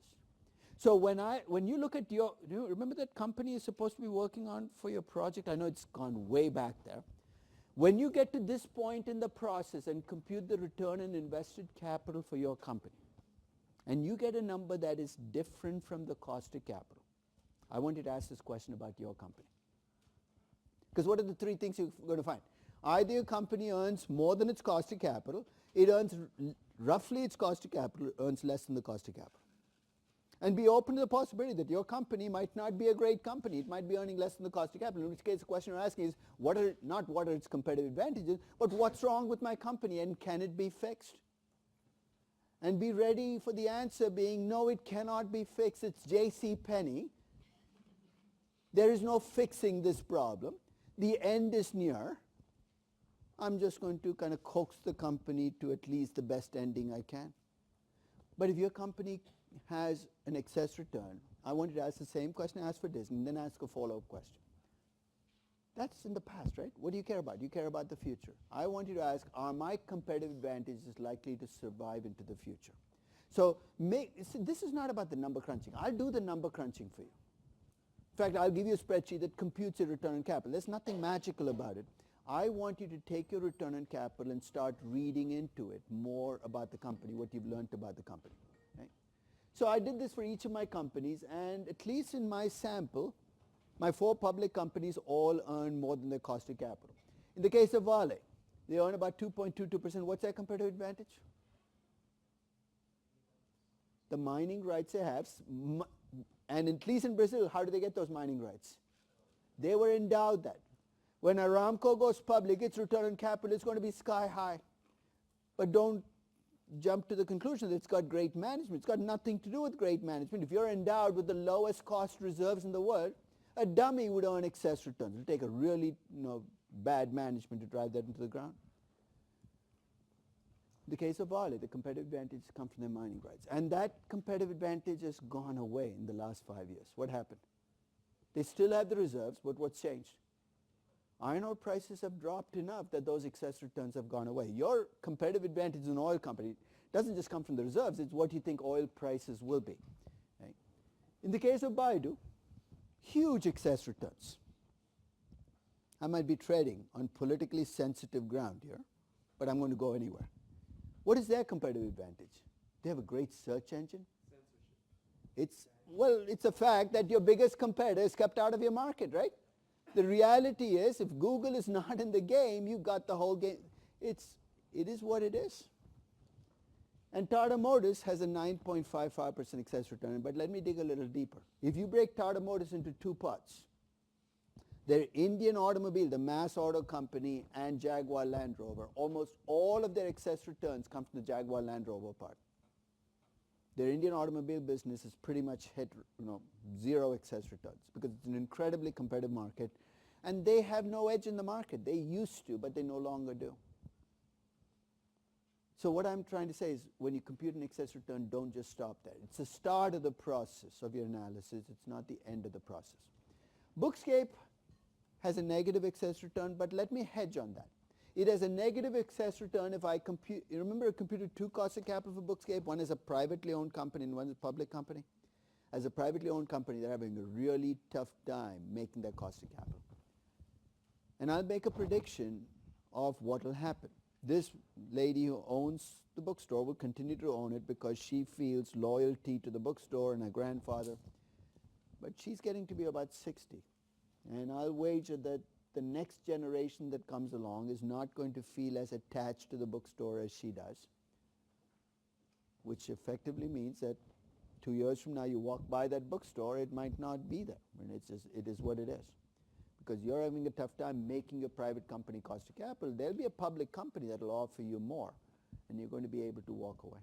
So when you look at remember that company is supposed to be working on for your project? I know it's gone way back there. When you get to this point in the process and compute the return on invested capital for your company, and you get a number that is different from the cost of capital, I want you to ask this question about your company. Because what are the three things you're going to find? Either your company earns more than its cost of capital, it earns roughly its cost of capital, earns less than the cost of capital. And be open to the possibility that your company might not be a great company. It might be earning less than the cost of capital, in which case the question you're asking is, not what are its competitive advantages, but what's wrong with my company and can it be fixed? And be ready for the answer being, no, it cannot be fixed. It's J.C. Penney. There is no fixing this problem. The end is near. I'm just going to kind of coax the company to at least the best ending I can. But if your company has an excess return, I want you to ask the same question I asked for Disney, and then ask a follow-up question. That's in the past, right? What do you care about? You care about the future. I want you to ask, are my competitive advantages likely to survive into the future? So this is not about the number crunching. I'll do the number crunching for you. In fact, I'll give you a spreadsheet that computes your return on capital. There's nothing magical about it. I want you to take your return on capital and start reading into it more about the company, what you've learned about the company. Right? So I did this for each of my companies, and at least in my sample, my 4 public companies all earn more than their cost of capital. In the case of Vale, they earn about 2.22%. What's their competitive advantage? The mining rights they have, and at least in Brazil, how do they get those mining rights? They were endowed that. When Aramco goes public, its return on capital is going to be sky high. But don't jump to the conclusion that it's got great management. It's got nothing to do with great management. If you're endowed with the lowest cost reserves in the world, a dummy would earn excess returns. It would take a really bad management to drive that into the ground. In the case of Vale, the competitive advantage comes from their mining rights. And that competitive advantage has gone away in the last 5 years. What happened? They still have the reserves, but what's changed? Iron ore prices have dropped enough that those excess returns have gone away. Your competitive advantage as an oil company doesn't just come from the reserves, it's what you think oil prices will be. Right? In the case of Baidu, huge excess returns. I might be treading on politically sensitive ground here, but I'm going to go anywhere. What is their competitive advantage? They have a great search engine. Censorship. It's a fact that your biggest competitor is kept out of your market, right? The reality is, if Google is not in the game, you've got the whole game. It is what it is. And Tata Motors has a 9.55% excess return, but let me dig a little deeper. If you break Tata Motors into 2 parts, their Indian automobile, the mass auto company, and Jaguar Land Rover, almost all of their excess returns come from the Jaguar Land Rover part. Their Indian automobile business is pretty much hit zero excess returns because it's an incredibly competitive market, and they have no edge in the market. They used to, but they no longer do. So what I'm trying to say is, when you compute an excess return, don't just stop there. It's the start of the process of your analysis. It's not the end of the process. Bookscape has a negative excess return, but let me hedge on that. It has a negative excess return if I compute. You remember I computed 2 costs of capital for Bookscape? One is a privately owned company and one is a public company. As a privately owned company, they're having a really tough time making their cost of capital. And I'll make a prediction of what will happen. This lady who owns the bookstore will continue to own it because she feels loyalty to the bookstore and her grandfather. But she's getting to be about 60. And I'll wager that the next generation that comes along is not going to feel as attached to the bookstore as she does, which effectively means that 2 years from now you walk by that bookstore, it might not be there. I mean, it is what it is. Because you're having a tough time making a private company cost of capital, there'll be a public company that will offer you more, and you're going to be able to walk away.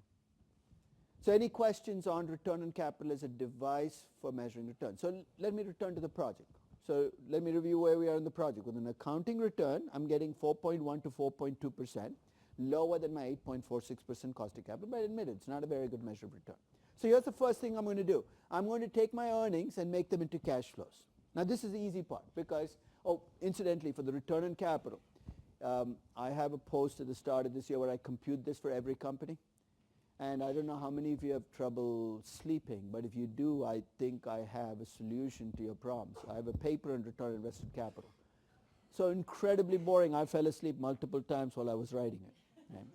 So any questions on return on capital as a device for measuring return? So let me return to the project. So let me review where we are in the project. With an accounting return, I'm getting 4.1 to 4.2%, lower than my 8.46% cost of capital, but admit it, it's not a very good measure of return. So here's the first thing I'm going to do. I'm going to take my earnings and make them into cash flows. Now this is the easy part because, incidentally, for the return on capital, I have a post at the start of this year where I compute this for every company. And I don't know how many of you have trouble sleeping, but if you do, I think I have a solution to your problems. I have a paper on return on invested capital. So incredibly boring. I fell asleep multiple times while I was writing it. Right?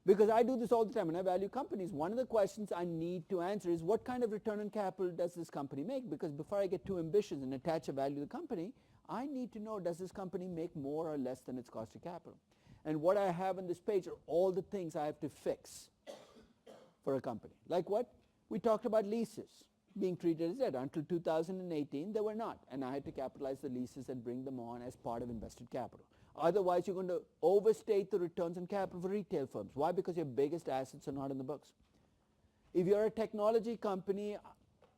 Because I do this all the time when I value companies. One of the questions I need to answer is, what kind of return on capital does this company make? Because before I get too ambitious and attach a value to the company, I need to know, does this company make more or less than its cost of capital? And what I have on this page are all the things I have to fix for a company. Like what? We talked about leases being treated as debt. Until 2018, they were not. And I had to capitalize the leases and bring them on as part of invested capital. Otherwise, you're going to overstate the returns on capital for retail firms. Why? Because your biggest assets are not in the books. If you're a technology company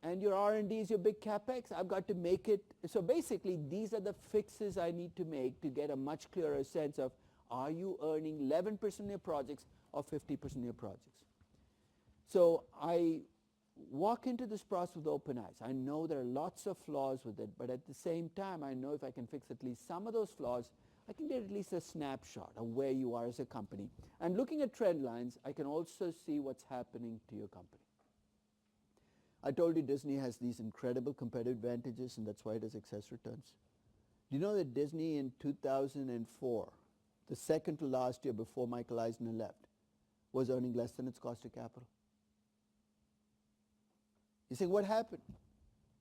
and your R&D is your big capex, I've got to make it. So basically, these are the fixes I need to make to get a much clearer sense of, are you earning 11% in your projects or 50% in your projects? So I walk into this process with open eyes. I know there are lots of flaws with it, but at the same time, I know if I can fix at least some of those flaws, I can get at least a snapshot of where you are as a company. And looking at trend lines, I can also see what's happening to your company. I told you Disney has these incredible competitive advantages, and that's why it has excess returns. Do you know that Disney in 2004, the second to last year before Michael Eisner left, was earning less than its cost of capital? You say, what happened?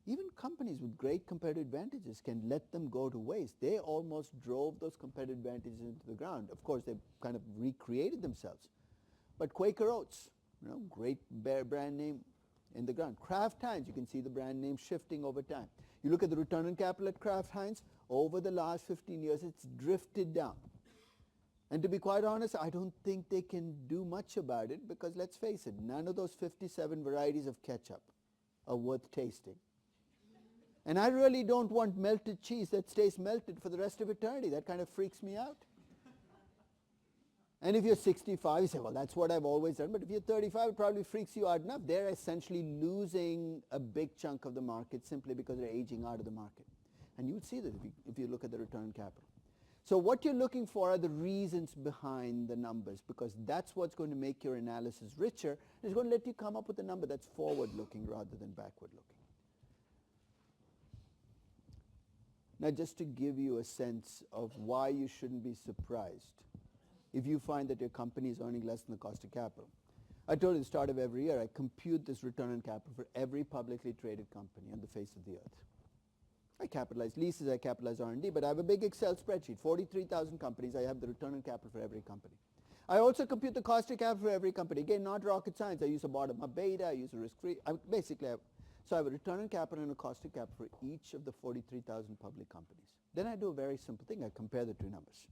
Even companies with great competitive advantages can let them go to waste. They almost drove those competitive advantages into the ground. Of course, they kind of recreated themselves. But Quaker Oats, great brand name in the ground. Kraft Heinz, you can see the brand name shifting over time. You look at the return on capital at Kraft Heinz, over the last 15 years, it's drifted down. And to be quite honest, I don't think they can do much about it because let's face it, none of those 57 varieties of ketchup are worth tasting. And I really don't want melted cheese that stays melted for the rest of eternity. That kind of freaks me out. And if you're 65, you say, well, that's what I've always done. But if you're 35, it probably freaks you out enough. They're essentially losing a big chunk of the market simply because they're aging out of the market. And you would see that if you look at the return on capital. So what you're looking for are the reasons behind the numbers, because that's what's going to make your analysis richer. It's going to let you come up with a number that's forward-looking rather than backward-looking. Now, just to give you a sense of why you shouldn't be surprised if you find that your company is earning less than the cost of capital. I told you at the start of every year, I compute this return on capital for every publicly traded company on the face of the earth. I capitalize leases, I capitalize R&D, but I have a big Excel spreadsheet, 43,000 companies, I have the return on capital for every company. I also compute the cost of capital for every company. Again, not rocket science. I use a bottom-up beta, I use a risk-free. So I have a return on capital and a cost of capital for each of the 43,000 public companies. Then I do a very simple thing. I compare the two numbers.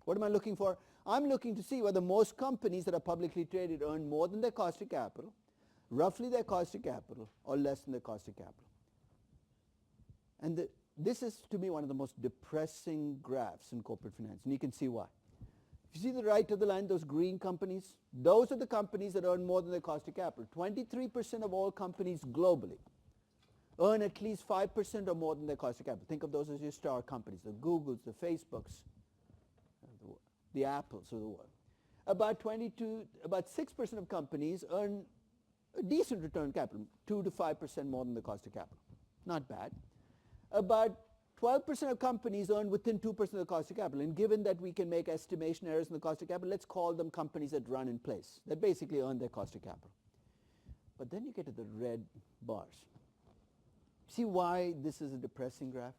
What am I looking for? I'm looking to see whether most companies that are publicly traded earn more than their cost of capital, roughly their cost of capital, or less than their cost of capital. And this is, to me, one of the most depressing graphs in corporate finance, and you can see why. If you see the right of the line, those green companies, those are the companies that earn more than their cost of capital. 23% of all companies globally earn at least 5% or more than their cost of capital. Think of those as your star companies, the Googles, the Facebooks, the Apples of the world. About 6% of companies earn a decent return on capital, 2 to 5% more than the cost of capital. Not bad. About 12% of companies earn within 2% of the cost of capital. And given that we can make estimation errors in the cost of capital, let's call them companies that run in place, that basically earn their cost of capital. But then you get to the red bars. See why this is a depressing graph?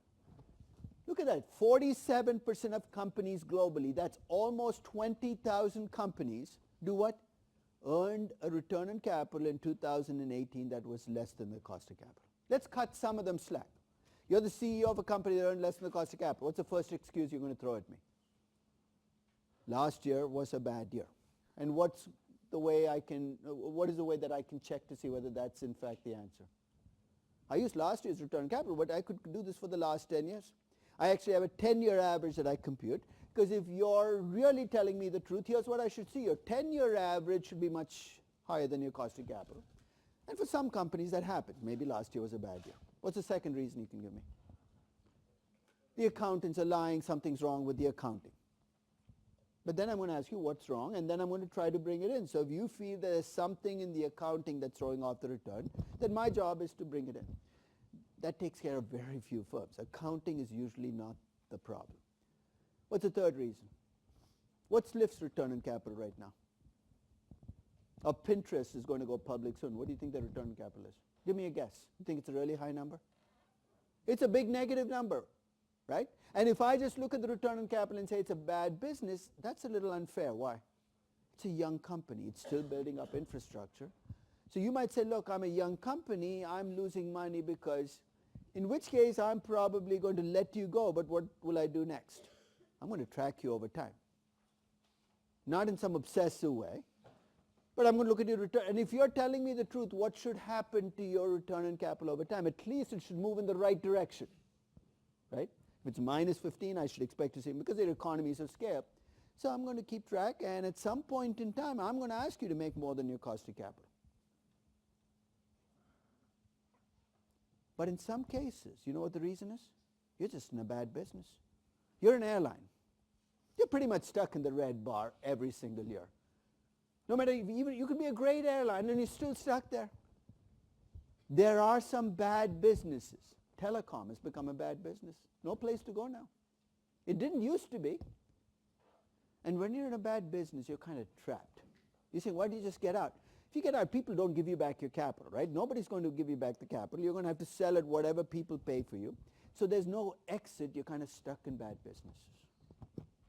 Look at that. 47% of companies globally, that's almost 20,000 companies, do what? Earned a return on capital in 2018 that was less than the cost of capital. Let's cut some of them slack. You're the CEO of a company that earned less than the cost of capital. What's the first excuse you're going to throw at me? Last year was a bad year. And what is the way that I can check to see whether that's in fact the answer? I used last year's return on capital, but I could do this for the last 10 years. I actually have a 10-year average that I compute, because if you're really telling me the truth, here's what I should see. Your 10-year average should be much higher than your cost of capital. And for some companies that happens. Maybe last year was a bad year. What's the second reason you can give me? The accountants are lying, something's wrong with the accounting. But then I'm going to ask you what's wrong, and then I'm going to try to bring it in. So if you feel there's something in the accounting that's throwing off the return, then my job is to bring it in. That takes care of very few firms. Accounting is usually not the problem. What's the third reason? What's Lyft's return on capital right now? Or Pinterest is going to go public soon. What do you think the return on capital is? Give me a guess. You think it's a really high number? It's a big negative number, right? And if I just look at the return on capital and say it's a bad business, that's a little unfair. Why? It's a young company. It's still building up infrastructure. So you might say, look, I'm a young company. I'm losing money because, in which case I'm probably going to let you go, but what will I do next? I'm going to track you over time. Not in some obsessive way, but I'm going to look at your return. And if you're telling me the truth, what should happen to your return on capital over time? At least it should move in the right direction, right? If it's minus 15, I should expect to see, because their economies of scale. So I'm going to keep track, and at some point in time, I'm going to ask you to make more than your cost of capital. But in some cases, you know what the reason is? You're just in a bad business. You're an airline. You're pretty much stuck in the red bar every single year. No matter, even you could be a great airline and you're still stuck there. There are some bad businesses Telecom has become a bad business. No place to go now. It didn't used to be. And when you're in a bad business, you're kind of trapped. You say, why do you just get out? If you get out, people don't give you back your capital, right? Nobody's going to give you back the capital. You're going to have to sell at whatever people pay for you. So there's no exit. You're kind of stuck in bad businesses.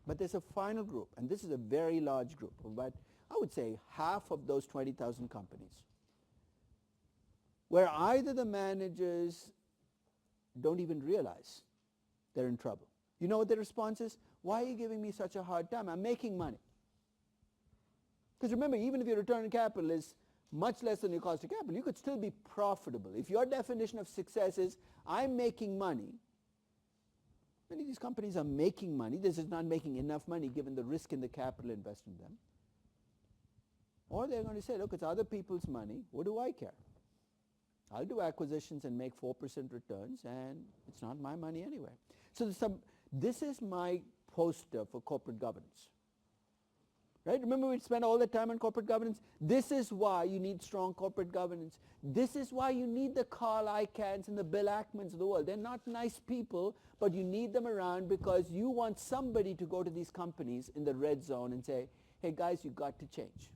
But there's a final group, and this is a very large group, about, I would say, half of those 20,000 companies, where either the managers don't even realize they're in trouble. You know what their response is? Why are you giving me such a hard time? I'm making money. Because remember, even if your return on capital is much less than your cost of capital, you could still be profitable. If your definition of success is, I'm making money, many of these companies are making money. This is not making enough money given the risk in the capital invested in them. Or they're going to say, look, it's other people's money. What do I care? I'll do acquisitions and make 4% returns, and it's not my money anyway. So this is my poster for corporate governance. Right? Remember we spent all the time on corporate governance? This is why you need strong corporate governance. This is why you need the Carl Icahns and the Bill Ackmans of the world. They're not nice people, but you need them around because you want somebody to go to these companies in the red zone and say, hey guys, you've got to change.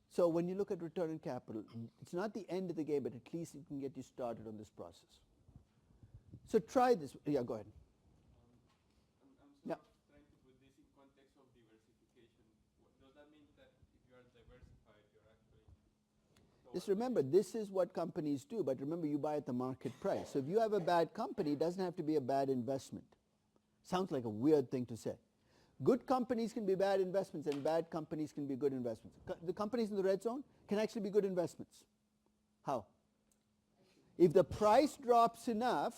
So when you look at return on capital, it's not the end of the game, but at least it can get you started on this process. So try this. Yeah, go ahead. I'm sort of trying to put this in context of diversification. Does that mean that if you are diversified, you're actually... Just remember, this is what companies do, but remember, you buy at the market price. So if you have a bad company, it doesn't have to be a bad investment. Sounds like a weird thing to say. Good companies can be bad investments, and bad companies can be good investments. The companies in the red zone can actually be good investments. How? If the price drops enough,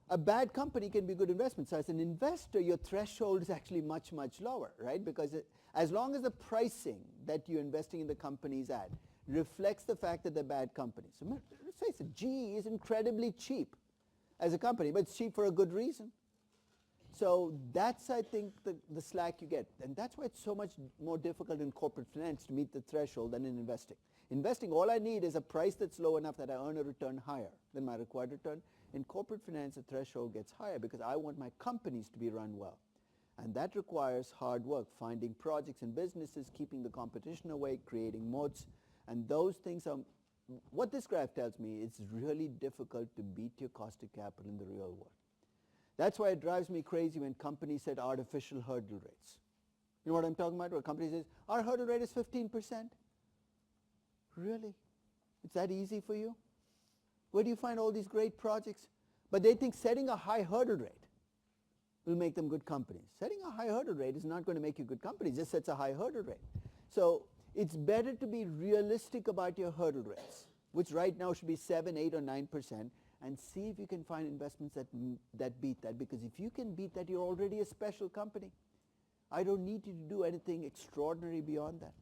a bad company can be good investment. So as an investor, your threshold is actually much, much lower, right? Because as long as the pricing that you're investing in the companies at reflects the fact that they're bad companies. So let's face it, GE is incredibly cheap as a company, but it's cheap for a good reason. So that's, I think, the slack you get. And that's why it's so much more difficult in corporate finance to meet the threshold than in investing. Investing, all I need is a price that's low enough that I earn a return higher than my required return. In corporate finance, the threshold gets higher because I want my companies to be run well. And that requires hard work, finding projects and businesses, keeping the competition away, creating moats. And those things are, what this graph tells me, it's really difficult to beat your cost of capital in the real world. That's why it drives me crazy when companies set artificial hurdle rates. You know what I'm talking about? Where a company says, our hurdle rate is 15%. Really? It's that easy for you? Where do you find all these great projects? But they think setting a high hurdle rate will make them good companies. Setting a high hurdle rate is not going to make you good companies. It just sets a high hurdle rate. So it's better to be realistic about your hurdle rates, which right now should be 7, 8, or 9%, and see if you can find investments that beat that. Because if you can beat that, you're already a special company. I don't need you to do anything extraordinary beyond that.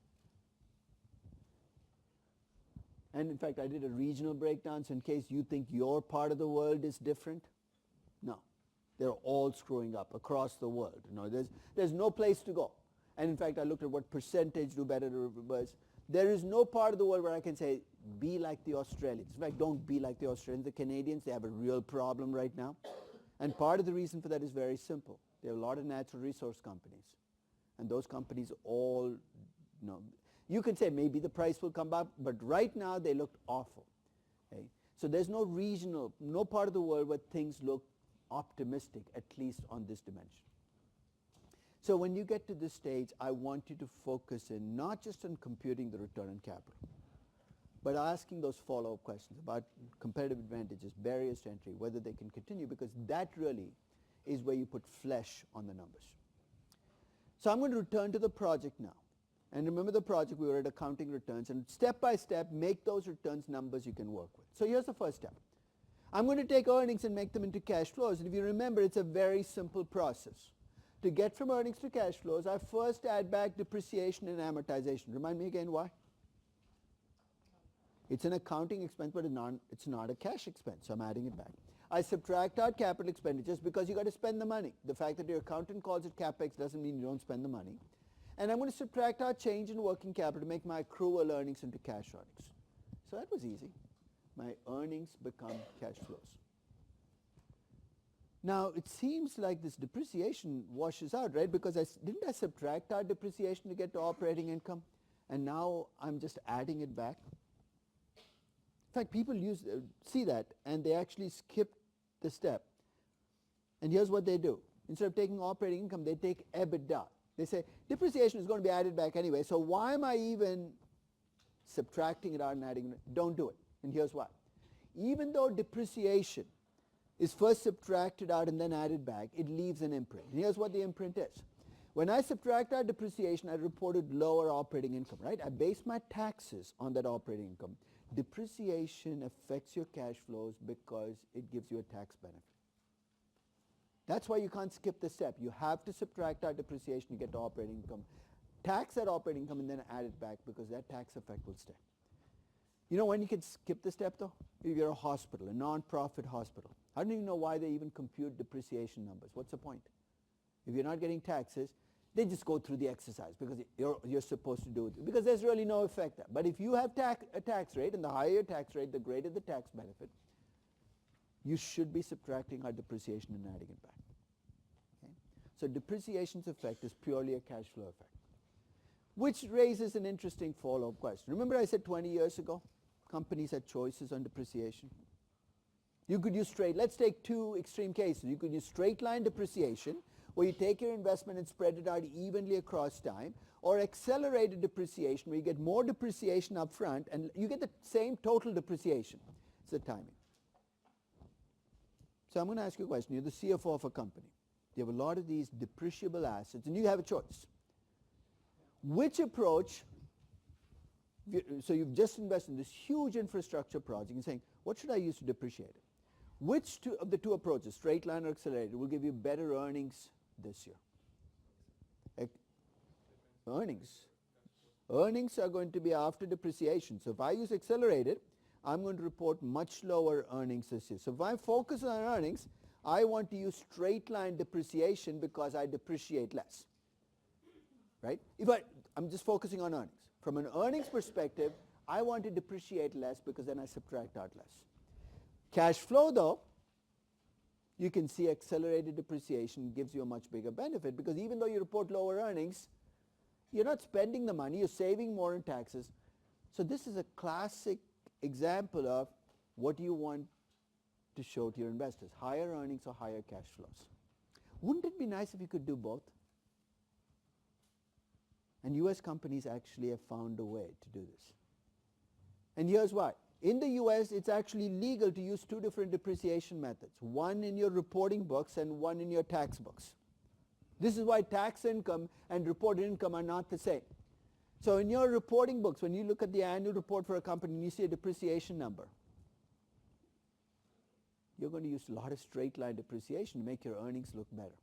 And in fact, I did a regional breakdown, so in case you think your part of the world is different, no. They're all screwing up across the world. You know, there's no place to go. And in fact, I looked at what percentage do better to reverse. There is no part of the world where I can say, be like the Australians. In fact, don't be like the Australians. The Canadians, they have a real problem right now. And part of the reason for that is very simple. They have a lot of natural resource companies. And those companies all, you know, you can say maybe the price will come up, but right now they look awful. Okay? So there's no regional, no part of the world where things look optimistic, at least on this dimension. So when you get to this stage, I want you to focus in not just on computing the return on capital, but asking those follow-up questions about competitive advantages, barriers to entry, whether they can continue, because that really is where you put flesh on the numbers. So I'm going to return to the project now. And remember the project, we were at accounting returns, and step by step, make those returns numbers you can work with. So here's the first step. I'm going to take earnings and make them into cash flows. And if you remember, it's a very simple process. To get from earnings to cash flows, I first add back depreciation and amortization. Remind me again why? It's an accounting expense, but it's not a cash expense, so I'm adding it back. I subtract out capital expenditures because you got to spend the money. The fact that your accountant calls it CapEx doesn't mean you don't spend the money. And I'm going to subtract out change in working capital to make my accrual earnings into cash earnings. So that was easy. my earnings become cash flows. Now, it seems like this depreciation washes out, right? Because didn't I subtract our depreciation to get to operating income? And now I'm just adding it back. In fact, people see that, and they actually skip the step. And here's what they do. Instead of taking operating income, they take EBITDA. They say, depreciation is going to be added back anyway, so why am I even subtracting it out and adding it? Don't do it. And here's why. Even though depreciation is first subtracted out and then added back, it leaves an imprint. And here's what the imprint is. When I subtract out depreciation, I reported lower operating income, right? I base my taxes on that operating income. Depreciation affects your cash flows because it gives you a tax benefit. That's why you can't skip the step. You have to subtract out depreciation to get to operating income. Tax that operating income and then add it back because that tax effect will stay. You know when you can skip the step though? If you're a hospital, a non-profit hospital. I don't even know why they even compute depreciation numbers. What's the point? If you're not getting taxes, they just go through the exercise because you're supposed to do it. Because there's really no effect there. But if you have a tax rate, and the higher your tax rate, the greater the tax benefit, you should be subtracting our depreciation and adding it back. Okay? So depreciation's effect is purely a cash flow effect. Which raises an interesting follow-up question. Remember I said 20 years ago, companies had choices on depreciation? You could use let's take two extreme cases. You could use straight line depreciation, where you take your investment and spread it out evenly across time, or accelerated depreciation, where you get more depreciation up front and you get the same total depreciation. It's the timing. So I'm going to ask you a question. You're the CFO of a company. You have a lot of these depreciable assets, and you have a choice. Which approach, so you've just invested in this huge infrastructure project and saying, what should I use to depreciate it? Which of the two approaches, straight line or accelerated, will give you better earnings this year? Earnings are going to be after depreciation. So if I use accelerated, I'm going to report much lower earnings this year. So if I focus on earnings, I want to use straight line depreciation because I depreciate less. Right? I'm just focusing on earnings. From an earnings perspective, I want to depreciate less because then I subtract out less. Cash flow though, you can see accelerated depreciation gives you a much bigger benefit because even though you report lower earnings, you're not spending the money, you're saving more in taxes. So this is a classic example of what you want to show to your investors, higher earnings or higher cash flows. Wouldn't it be nice if you could do both? And US companies actually have found a way to do this. And here's why. In the US, it's actually legal to use two different depreciation methods, one in your reporting books and one in your tax books. This is why tax income and reported income are not the same. So in your reporting books, when you look at the annual report for a company and you see a depreciation number, you're going to use a lot of straight line depreciation to make your earnings look better.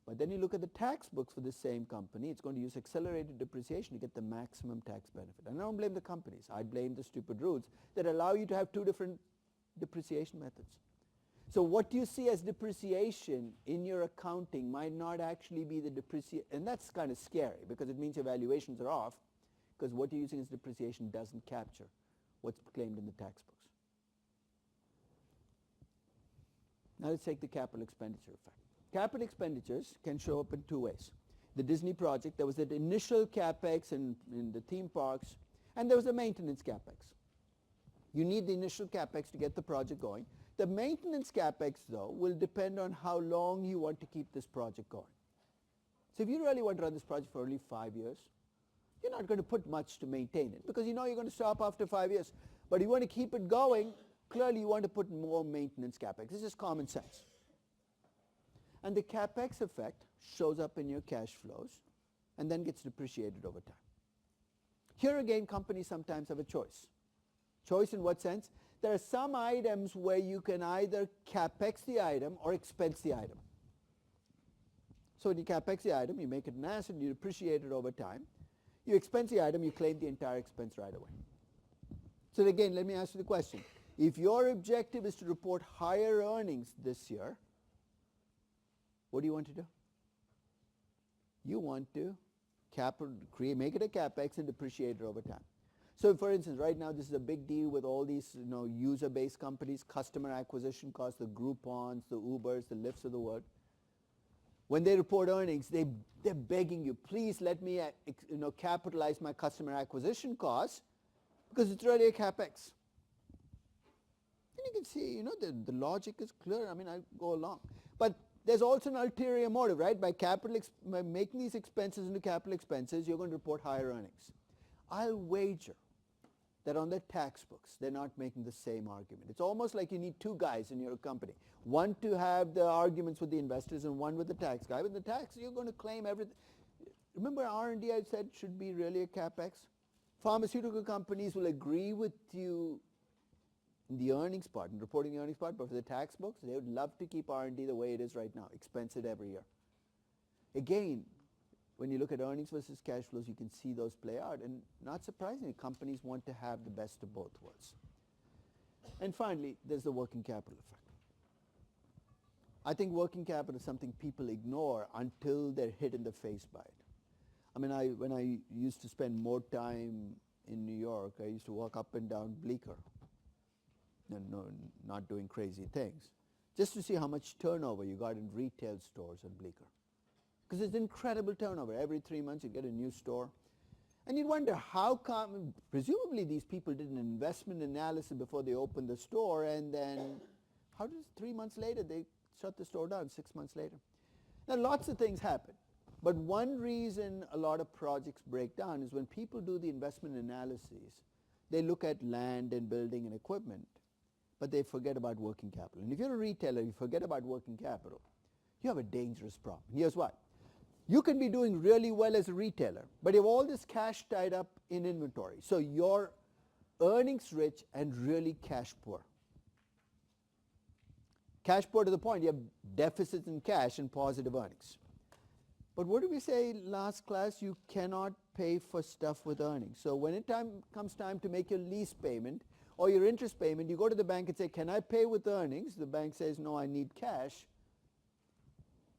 But then you look at the tax books for the same company, it's going to use accelerated depreciation to get the maximum tax benefit. And I don't blame the companies. I blame the stupid rules that allow you to have two different depreciation methods. So what you see as depreciation in your accounting might not actually be the depreciation. And that's kind of scary because it means your valuations are off because what you're using as depreciation doesn't capture what's claimed in the tax books. Now let's take the capital expenditure effect. Capital expenditures can show up in two ways. The Disney project, there was that initial capex in the theme parks, and there was a maintenance capex. You need the initial capex to get the project going. The maintenance capex, though, will depend on how long you want to keep this project going. So if you really want to run this project for only 5 years, you're not going to put much to maintain it because you know you're going to stop after 5 years. But if you want to keep it going, clearly you want to put more maintenance capex. This is common sense. And the capex effect shows up in your cash flows and then gets depreciated over time. Here again, companies sometimes have a choice. Choice in what sense? There are some items where you can either capex the item or expense the item. So when you capex the item, you make it an asset, you depreciate it over time. You expense the item, you claim the entire expense right away. So again, let me ask you the question. If your objective is to report higher earnings this year, what do you want to do? You want to make it a capex and depreciate it over time. So for instance, right now this is a big deal with all these user-based companies, customer acquisition costs, the Groupons, the Ubers, the Lyfts of the world. When they report earnings, they're begging you, please let me capitalize my customer acquisition costs because it's really a CapEx. And you can see, the logic is clear. I mean, I go along. But there's also an ulterior motive, right? By making these expenses into capital expenses, you're going to report higher earnings. I'll wager that on their tax books, they're not making the same argument. It's almost like you need two guys in your company. One to have the arguments with the investors and one with the tax guy. With the tax, you're going to claim everything. Remember R&D I said should be really a CapEx? Pharmaceutical companies will agree with you in the earnings part, in reporting the earnings part, but for the tax books, they would love to keep R&D the way it is right now, expense it every year. Again, when you look at earnings versus cash flows, you can see those play out. And not surprisingly, companies want to have the best of both worlds. And finally, there's the working capital effect. I think working capital is something people ignore until they're hit in the face by it. I mean, when I used to spend more time in New York, I used to walk up and down Bleecker, not doing crazy things, just to see how much turnover you got in retail stores on Bleecker. Because it's incredible turnover. Every 3 months you get a new store. And you'd wonder how come, presumably these people did an investment analysis before they opened the store, and then how does 3 months later they shut the store down 6 months later? Now lots of things happen. But one reason a lot of projects break down is when people do the investment analyses, they look at land and building and equipment, but they forget about working capital. And if you're a retailer, you forget about working capital, you have a dangerous problem. Here's why. You can be doing really well as a retailer, but you have all this cash tied up in inventory. So you're earnings rich and really cash poor. Cash poor to the point you have deficits in cash and positive earnings. But what did we say last class? You cannot pay for stuff with earnings. So when it comes time to make your lease payment or your interest payment, you go to the bank and say, can I pay with earnings? The bank says, no, I need cash.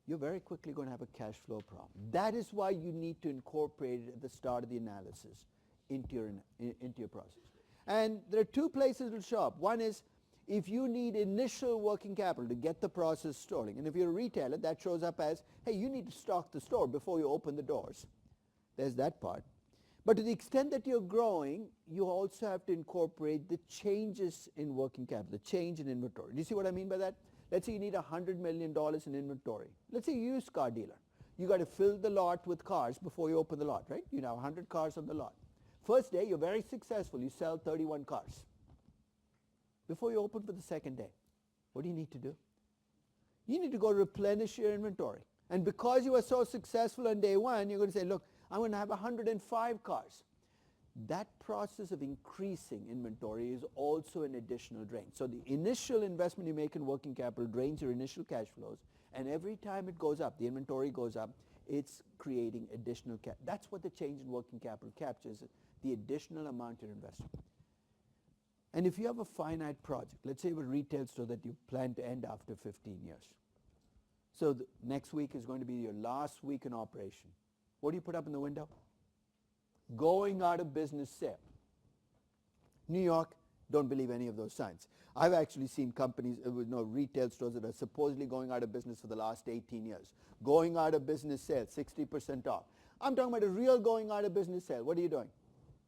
You're very quickly going to have a cash flow problem. That is why you need to incorporate it at the start of the analysis into your process. And there are two places to show up. One is if you need initial working capital to get the process starting. And if you're a retailer, that shows up as, hey, you need to stock the store before you open the doors. There's that part. But to the extent that you're growing, you also have to incorporate the changes in working capital, the change in inventory. Do you see what I mean by that? Let's say you need $100 million in inventory. Let's say you're a used car dealer. You got to fill the lot with cars before you open the lot, right? You have 100 cars on the lot. First day, you're very successful. You sell 31 cars. Before you open for the second day, what do you need to do? You need to go replenish your inventory. And because you were so successful on day one, you're going to say, look, I'm going to have 105 cars. That process of increasing inventory is also an additional drain. So the initial investment you make in working capital drains your initial cash flows, and every time it goes up, the inventory goes up, it's creating additional cash. That's what the change in working capital captures, the additional amount you're investing. And if you have a finite project, let's say you have a retail store that you plan to end after 15 years. So the next week is going to be your last week in operation. What do you put up in the window? Going out of business sale. New York, don't believe any of those signs. I've actually seen companies, retail stores that are supposedly going out of business for the last 18 years. Going out of business sale, 60% off. I'm talking about a real going out of business sale. What are you doing?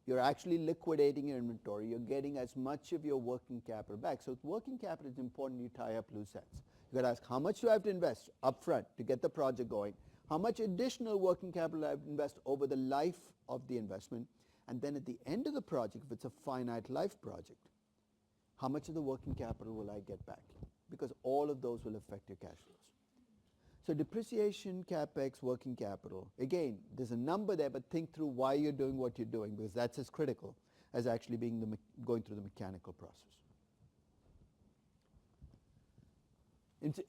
You're actually liquidating your inventory. You're getting as much of your working capital back. So with working capital, it's important you tie up loose ends. You've got to ask, how much do I have to invest up front to get the project going? How much additional working capital do I have to invest over the life of the investment? And then at the end of the project, if it's a finite life project, how much of the working capital will I get back? Because all of those will affect your cash flows. So depreciation, CapEx, working capital. Again, there's a number there, but think through why you're doing what you're doing, because that's as critical as actually going through the mechanical process.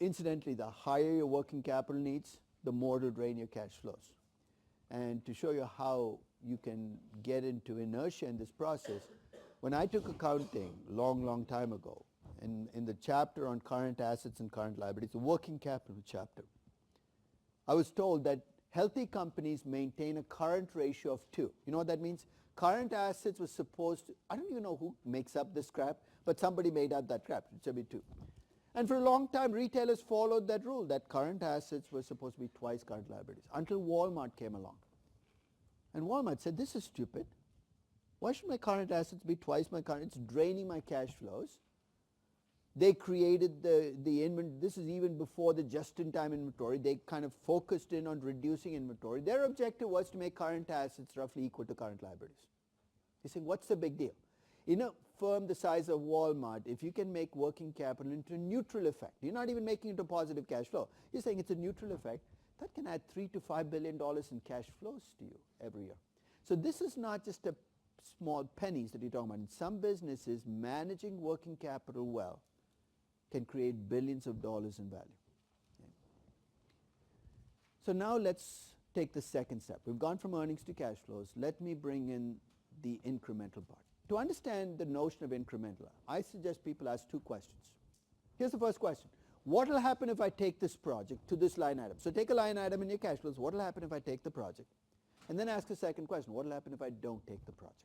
Incidentally, the higher your working capital needs, the more to drain your cash flows. And to show you how you can get into inertia in this process, when I took accounting long time ago, in the chapter on current assets and current liabilities, the working capital chapter, I was told that healthy companies maintain a current ratio of 2. You know what that means? Current assets was supposed to, I don't even know who makes up this crap, but somebody made up that crap. It should be 2. And for a long time, retailers followed that rule, that current assets were supposed to be twice current liabilities, until Walmart came along. And Walmart said, this is stupid. Why should my current assets be twice my current? It's draining my cash flows. They created the inventory. This is even before the just-in-time inventory. They kind of focused in on reducing inventory. Their objective was to make current assets roughly equal to current liabilities. You're saying, what's the big deal? In a firm the size of Walmart, if you can make working capital into a neutral effect, you're not even making it a positive cash flow. You're saying it's a neutral effect. That can add $3 to $5 billion in cash flows to you every year. So this is not just a small pennies that you're talking about. In some businesses, managing working capital well can create billions of dollars in value. Okay. So now let's take the second step. We've gone from earnings to cash flows. Let me bring in the incremental part. To understand the notion of incremental, I suggest people ask 2 questions. Here's the first question. What will happen if I take this project to this line item? So take a line item in your cash flows. What will happen if I take the project? And then ask a second question. What will happen if I don't take the project?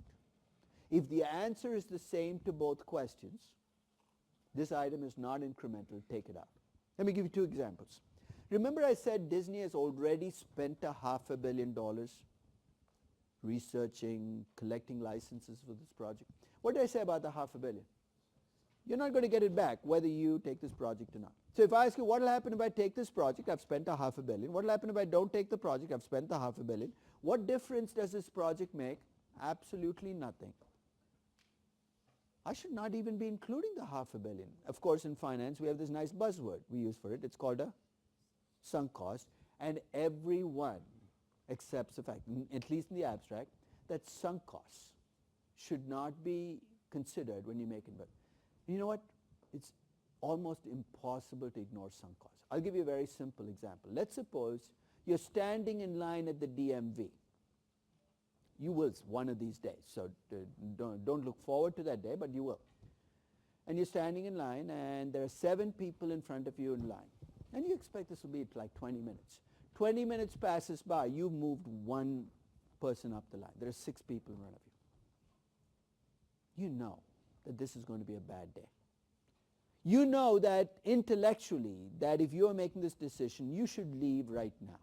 If the answer is the same to both questions, this item is not incremental, take it out. Let me give you 2 examples. Remember I said Disney has already spent $500 million researching, collecting licenses for this project. What did I say about the $500 million? You're not going to get it back whether you take this project or not. So if I ask you what will happen if I take this project, I've spent $500 million. What will happen if I don't take the project? I've spent the $500 million. What difference does this project make? Absolutely nothing. I should not even be including the $500 million. Of course, in finance, we have this nice buzzword we use for it. It's called a sunk cost. And everyone accepts the fact, at least in the abstract, that sunk costs should not be considered when you make investment. You know what? It's almost impossible to ignore sunk costs. I'll give you a very simple example. Let's suppose you're standing in line at the DMV. You will one of these days, so don't look forward to that day, but you will. And you're standing in line, and there are 7 people in front of you in line. And you expect this will be like 20 minutes. 20 minutes passes by, you've moved 1 person up the line. There are 6 people in front of you. You know that this is going to be a bad day. You know that intellectually, that if you're making this decision, you should leave right now.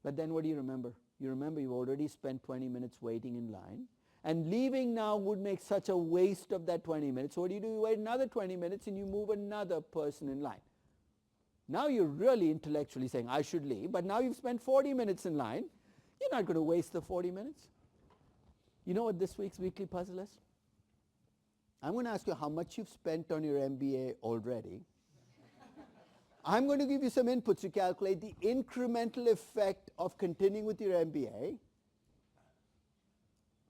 But then what do you remember? You remember you've already spent 20 minutes waiting in line, and leaving now would make such a waste of that 20 minutes. So what do? You wait another 20 minutes and you move another person in line. Now you're really intellectually saying, I should leave, but now you've spent 40 minutes in line. You're not going to waste the 40 minutes. You know what this week's weekly puzzle is? I'm going to ask you how much you've spent on your MBA already. I'm going to give you some inputs to calculate the incremental effect of continuing with your MBA.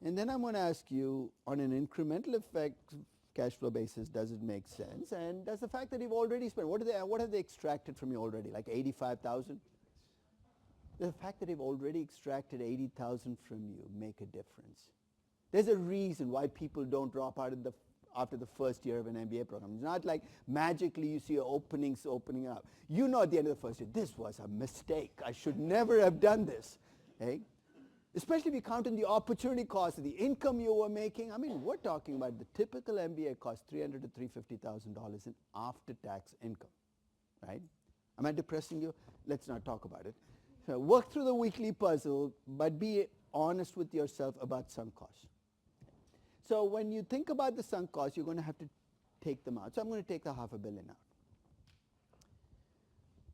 And then I'm going to ask you, on an incremental effect cash flow basis, does it make sense? And does the fact that you've already spent, what have they extracted from you already, like 85,000? The fact that they've already extracted 80,000 from you make a difference. There's a reason why people don't drop out after the first year of an MBA program. It's not like magically you see openings opening up. You know at the end of the first year, this was a mistake. I should never have done this. Okay? Especially if you count in the opportunity cost of the income you were making. I mean, we're talking about the typical MBA cost $300,000 to $350,000 in after-tax income, right? Am I depressing you? Let's not talk about it. So work through the weekly puzzle, but be honest with yourself about sunk costs. So when you think about the sunk costs, you're going to have to take them out. So I'm going to take the $500 million out.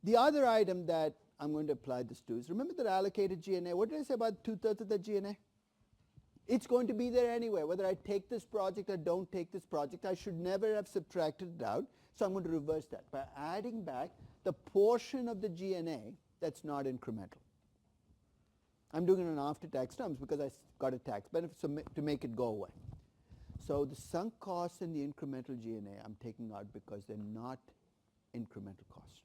The other item that I'm going to apply this to is, remember that allocated G&A? What did I say about 2/3 of the G&A? It's going to be there anyway. Whether I take this project or don't take this project, I should never have subtracted it out. So I'm going to reverse that by adding back the portion of the G&A that's not incremental. I'm doing it in after-tax terms because I got a tax benefit to make it go away. So the sunk costs and the incremental G&A I'm taking out because they're not incremental costs.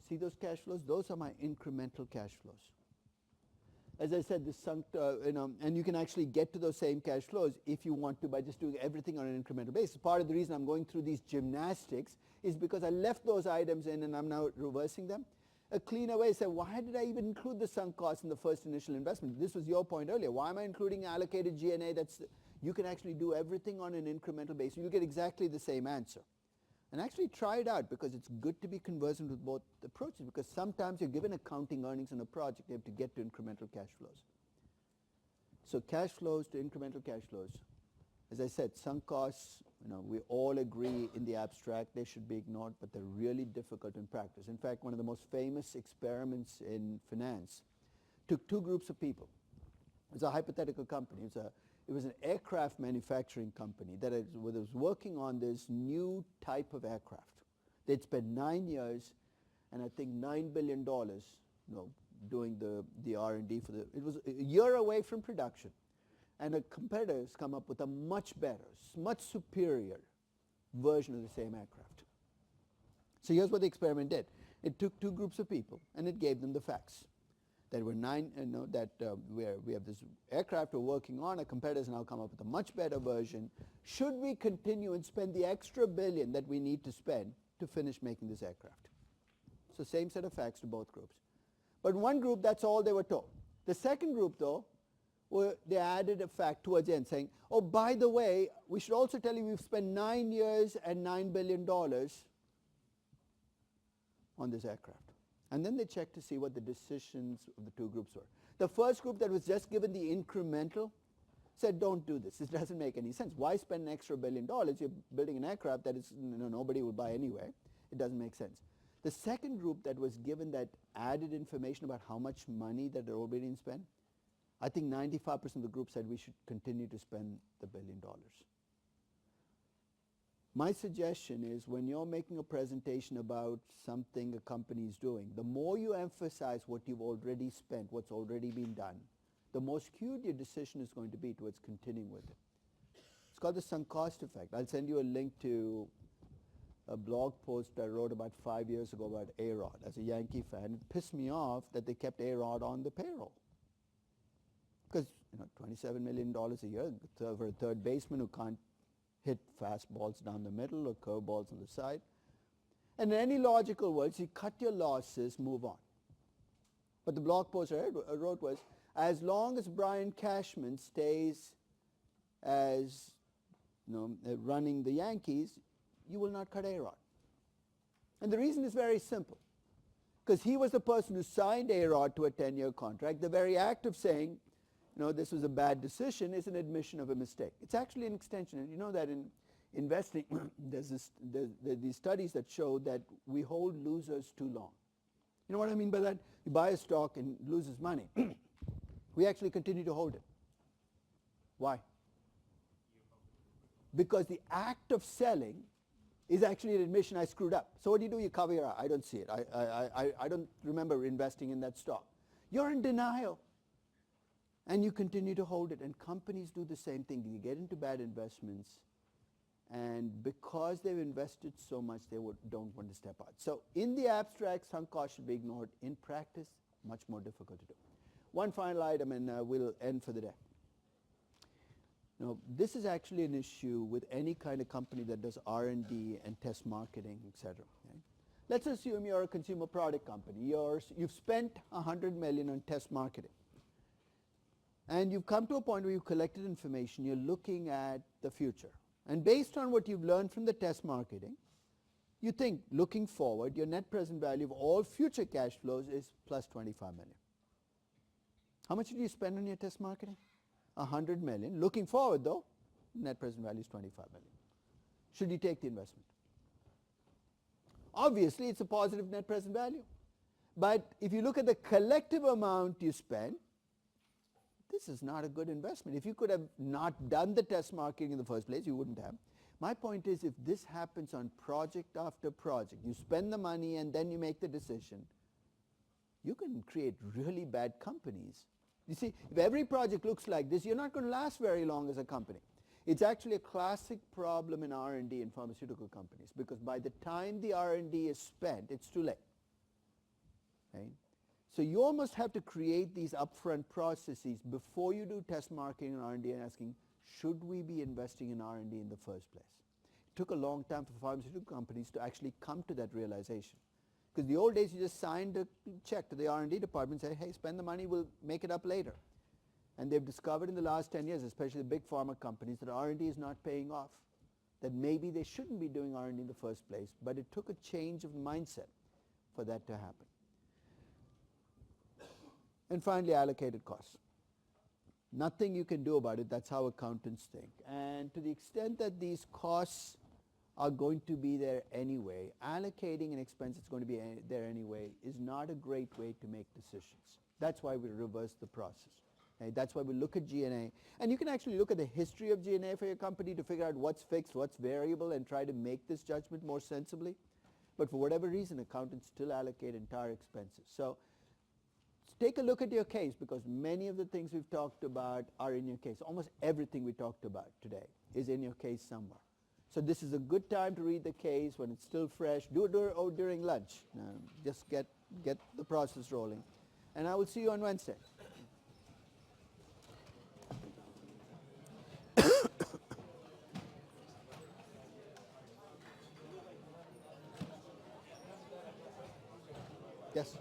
See those cash flows? Those are my incremental cash flows. As I said, the sunk, and you can actually get to those same cash flows if you want to by just doing everything on an incremental basis. Part of the reason I'm going through these gymnastics is because I left those items in and I'm now reversing them. a cleaner way to say, why did I even include the sunk cost in the first initial investment? This was your point earlier. Why am I including allocated G&A? You can actually do everything on an incremental basis. You'll get exactly the same answer. And actually try it out, because it's good to be conversant with both approaches, because sometimes you're given accounting earnings on a project, you have to get to incremental cash flows. So cash flows to incremental cash flows. As I said, sunk costs, we all agree in the abstract they should be ignored, but they're really difficult in practice. In fact, one of the most famous experiments in finance took two groups of people. It was a hypothetical company. It was an aircraft manufacturing company that was working on this new type of aircraft. They'd spent 9 years and I think $9 billion doing the R&D for it was a year away from production. And the competitors come up with a much better, much superior version of the same aircraft. So here's what the experiment did. It took two groups of people and it gave them the facts. There were we have this aircraft we're working on, our competitors now come up with a much better version. Should we continue and spend the extra billion that we need to spend to finish making this aircraft? So same set of facts to both groups. But one group, that's all they were told. The second group, though, they added a fact towards the end saying, oh, by the way, we should also tell you we've spent 9 years and $9 billion on this aircraft. And then they checked to see what the decisions of the two groups were. The first group that was just given the incremental said, don't do this. This doesn't make any sense. Why spend an extra $1 billion? You're building an aircraft that is, nobody will buy anyway. It doesn't make sense. The second group that was given that added information about how much money that they're already spent, I think 95% of the group said we should continue to spend the $1 billion. My suggestion is when you're making a presentation about something a company is doing, the more you emphasize what you've already spent, what's already been done, the more skewed your decision is going to be towards continuing with it. It's called the sunk cost effect. I'll send you a link to a blog post I wrote about 5 years ago about A-Rod. As a Yankee fan, it pissed me off that they kept A-Rod on the payroll. Because $27 million a year for a third baseman who can't hit fastballs down the middle or curveballs on the side. And in any logical words, you cut your losses, move on. But the blog post I wrote was, as long as Brian Cashman stays as running the Yankees, you will not cut A-Rod. And the reason is very simple. Because he was the person who signed A-Rod to a 10-year contract. The very act of saying, this was a bad decision is an admission of a mistake. It's actually an extension. And you know that in investing, there's these studies that show that we hold losers too long. You know what I mean by that? You buy a stock and it loses money. We actually continue to hold it. Why? Because the act of selling is actually an admission I screwed up. So what do? You cover your eye. I don't see it. I don't remember investing in that stock. You're in denial. And you continue to hold it. And companies do the same thing. You get into bad investments, and because they've invested so much, they don't want to step out. So in the abstract, sunk cost should be ignored. In practice, much more difficult to do. One final item, and we'll end for the day. Now, this is actually an issue with any kind of company that does R&D and test marketing, etc. Okay? Let's assume you're a consumer product company. You've spent $100 million on test marketing. And you've come to a point where you've collected information, you're looking at the future. And based on what you've learned from the test marketing, you think, looking forward, your net present value of all future cash flows is plus $25 million. How much did you spend on your test marketing? $100 million. Looking forward, though, net present value is $25 million. Should you take the investment? Obviously, it's a positive net present value. But if you look at the collective amount you spent, this is not a good investment. If you could have not done the test marketing in the first place, you wouldn't have. My point is, if this happens on project after project, you spend the money and then you make the decision, you can create really bad companies. You see, if every project looks like this, you're not going to last very long as a company. It's actually a classic problem in R&D in pharmaceutical companies, because by the time the R&D is spent, it's too late. Okay? So you almost have to create these upfront processes before you do test marketing and R&D and asking, should we be investing in R&D in the first place? It took a long time for pharmaceutical companies to actually come to that realization. Because the old days you just signed a check to the R&D department and say, hey, spend the money, we'll make it up later. And they've discovered in the last 10 years, especially the big pharma companies, that R&D is not paying off, that maybe they shouldn't be doing R&D in the first place, but it took a change of mindset for that to happen. And finally, allocated costs. Nothing you can do about it. That's how accountants think. And to the extent that these costs are going to be there anyway, allocating an expense that's going to be there anyway is not a great way to make decisions. That's why we reverse the process. Okay? That's why we look at G&A. And you can actually look at the history of G&A for your company to figure out what's fixed, what's variable, and try to make this judgment more sensibly. But for whatever reason, accountants still allocate entire expenses. So take a look at your case, because many of the things we've talked about are in your case. Almost everything we talked about today is in your case somewhere. So this is a good time to read the case when it's still fresh. Do it during lunch. Just get the process rolling. And I will see you on Wednesday. Yes?